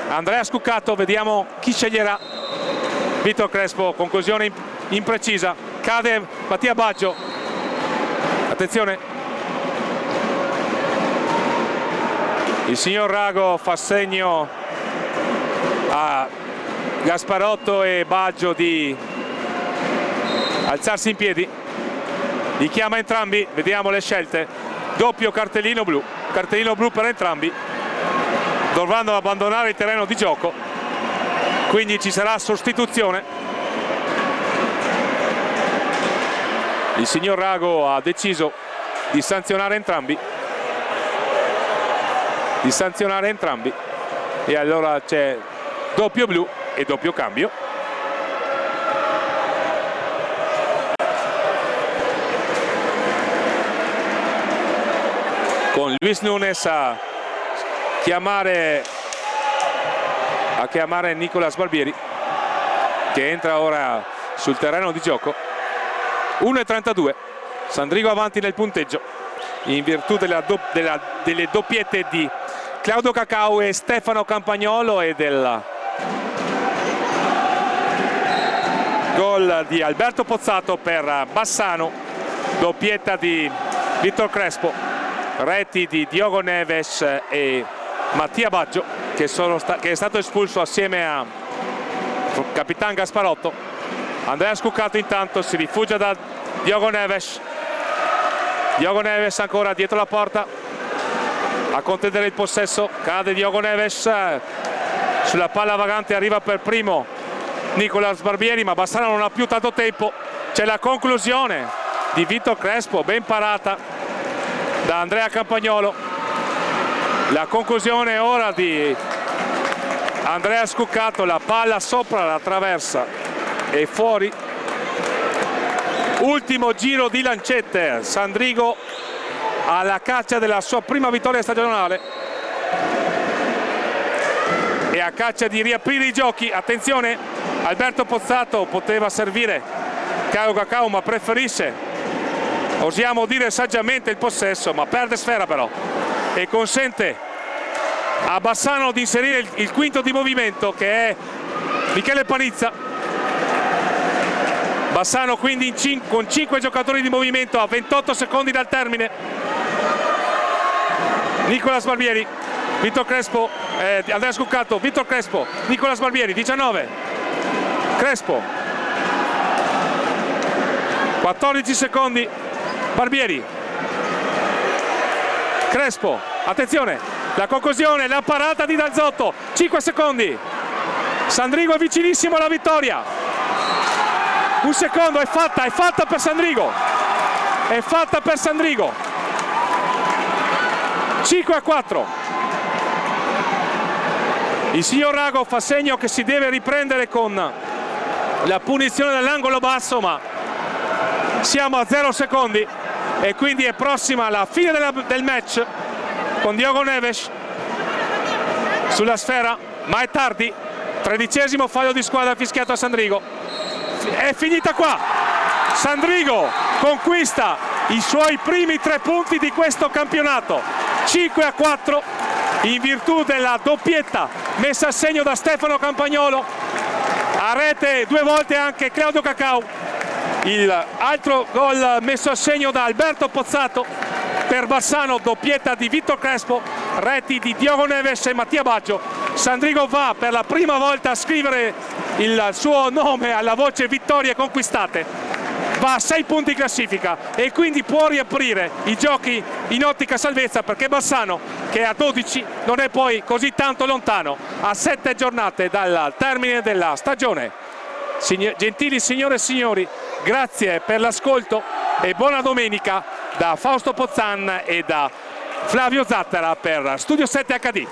Andrea Scuccato. Vediamo chi sceglierà. Vitor Crespo, conclusione imprecisa, cade Mattia Baggio, attenzione, il signor Rago fa segno a Gasparotto e Baggio di alzarsi in piedi, li chiama entrambi, vediamo le scelte, doppio cartellino blu per entrambi, dovranno abbandonare il terreno di gioco, quindi ci sarà sostituzione. Il signor Rago ha deciso di sanzionare entrambi, e allora c'è doppio blu e doppio cambio. Con Luis Nunes a chiamare Nicolas Barbieri, che entra ora sul terreno di gioco. 1,32, Sandrigo avanti nel punteggio in virtù delle doppiette di Claudio Cacau e Stefano Campagnolo e del gol di Alberto Pozzato per Bassano, doppietta di Vitor Crespo, reti di Diogo Neves e Mattia Baggio che è stato espulso assieme a Capitan Gasparotto. Andrea Scuccato intanto si rifugia da Diogo Neves ancora dietro la porta a contendere il possesso, cade Diogo Neves, sulla palla vagante arriva per primo Nicolas Barbieri, ma Bassano non ha più tanto tempo. C'è la conclusione di Vitor Crespo, ben parata da Andrea Campagnolo. La conclusione ora di Andrea Scuccato, la palla sopra la traversa e fuori. Ultimo giro di lancette, Sandrigo alla caccia della sua prima vittoria stagionale e a caccia di riaprire i giochi. Attenzione, Alberto Pozzato poteva servire Caio Cacao, ma preferisce, osiamo dire saggiamente, il possesso, ma perde sfera però e consente a Bassano di inserire il quinto di movimento, che è Michele Panizza. Bassano quindi con 5 giocatori di movimento a 28 secondi dal termine. Nicolas Barbieri, Vitor Crespo, Andrea Scuccato, Vitor Crespo, Nicolas Barbieri, 19, Crespo, 14 secondi, Barbieri, Crespo, attenzione, la conclusione, la parata di Dalzotto, 5 secondi, Sandrigo è vicinissimo alla vittoria. Un secondo, è fatta per Sandrigo, è fatta per Sandrigo. 5-4. Il signor Rago fa segno che si deve riprendere con la punizione dell'angolo basso, ma siamo a 0 secondi e quindi è prossima la fine del match con Diogo Neves sulla sfera, ma è tardi. 13° fallo di squadra fischiato a Sandrigo. È finita qua, Sandrigo conquista i suoi primi 3 punti di questo campionato, 5-4, in virtù della doppietta messa a segno da Stefano Campagnolo, a rete 2 volte anche Claudio Cacao, il altro gol messo a segno da Alberto Pozzato. Per Bassano doppietta di Vitor Crespo, reti di Diogo Neves e Mattia Baggio. Sandrigo va per la prima volta a scrivere il suo nome alla voce vittorie conquistate, va a 6 punti in classifica e quindi può riaprire i giochi in ottica salvezza, perché Bassano, che è a 12, non è poi così tanto lontano, a 7 giornate dal termine della stagione. Gentili signore e signori, grazie per l'ascolto e buona domenica da Fausto Pozzan e da Flavio Zattera per Studio 7 HD.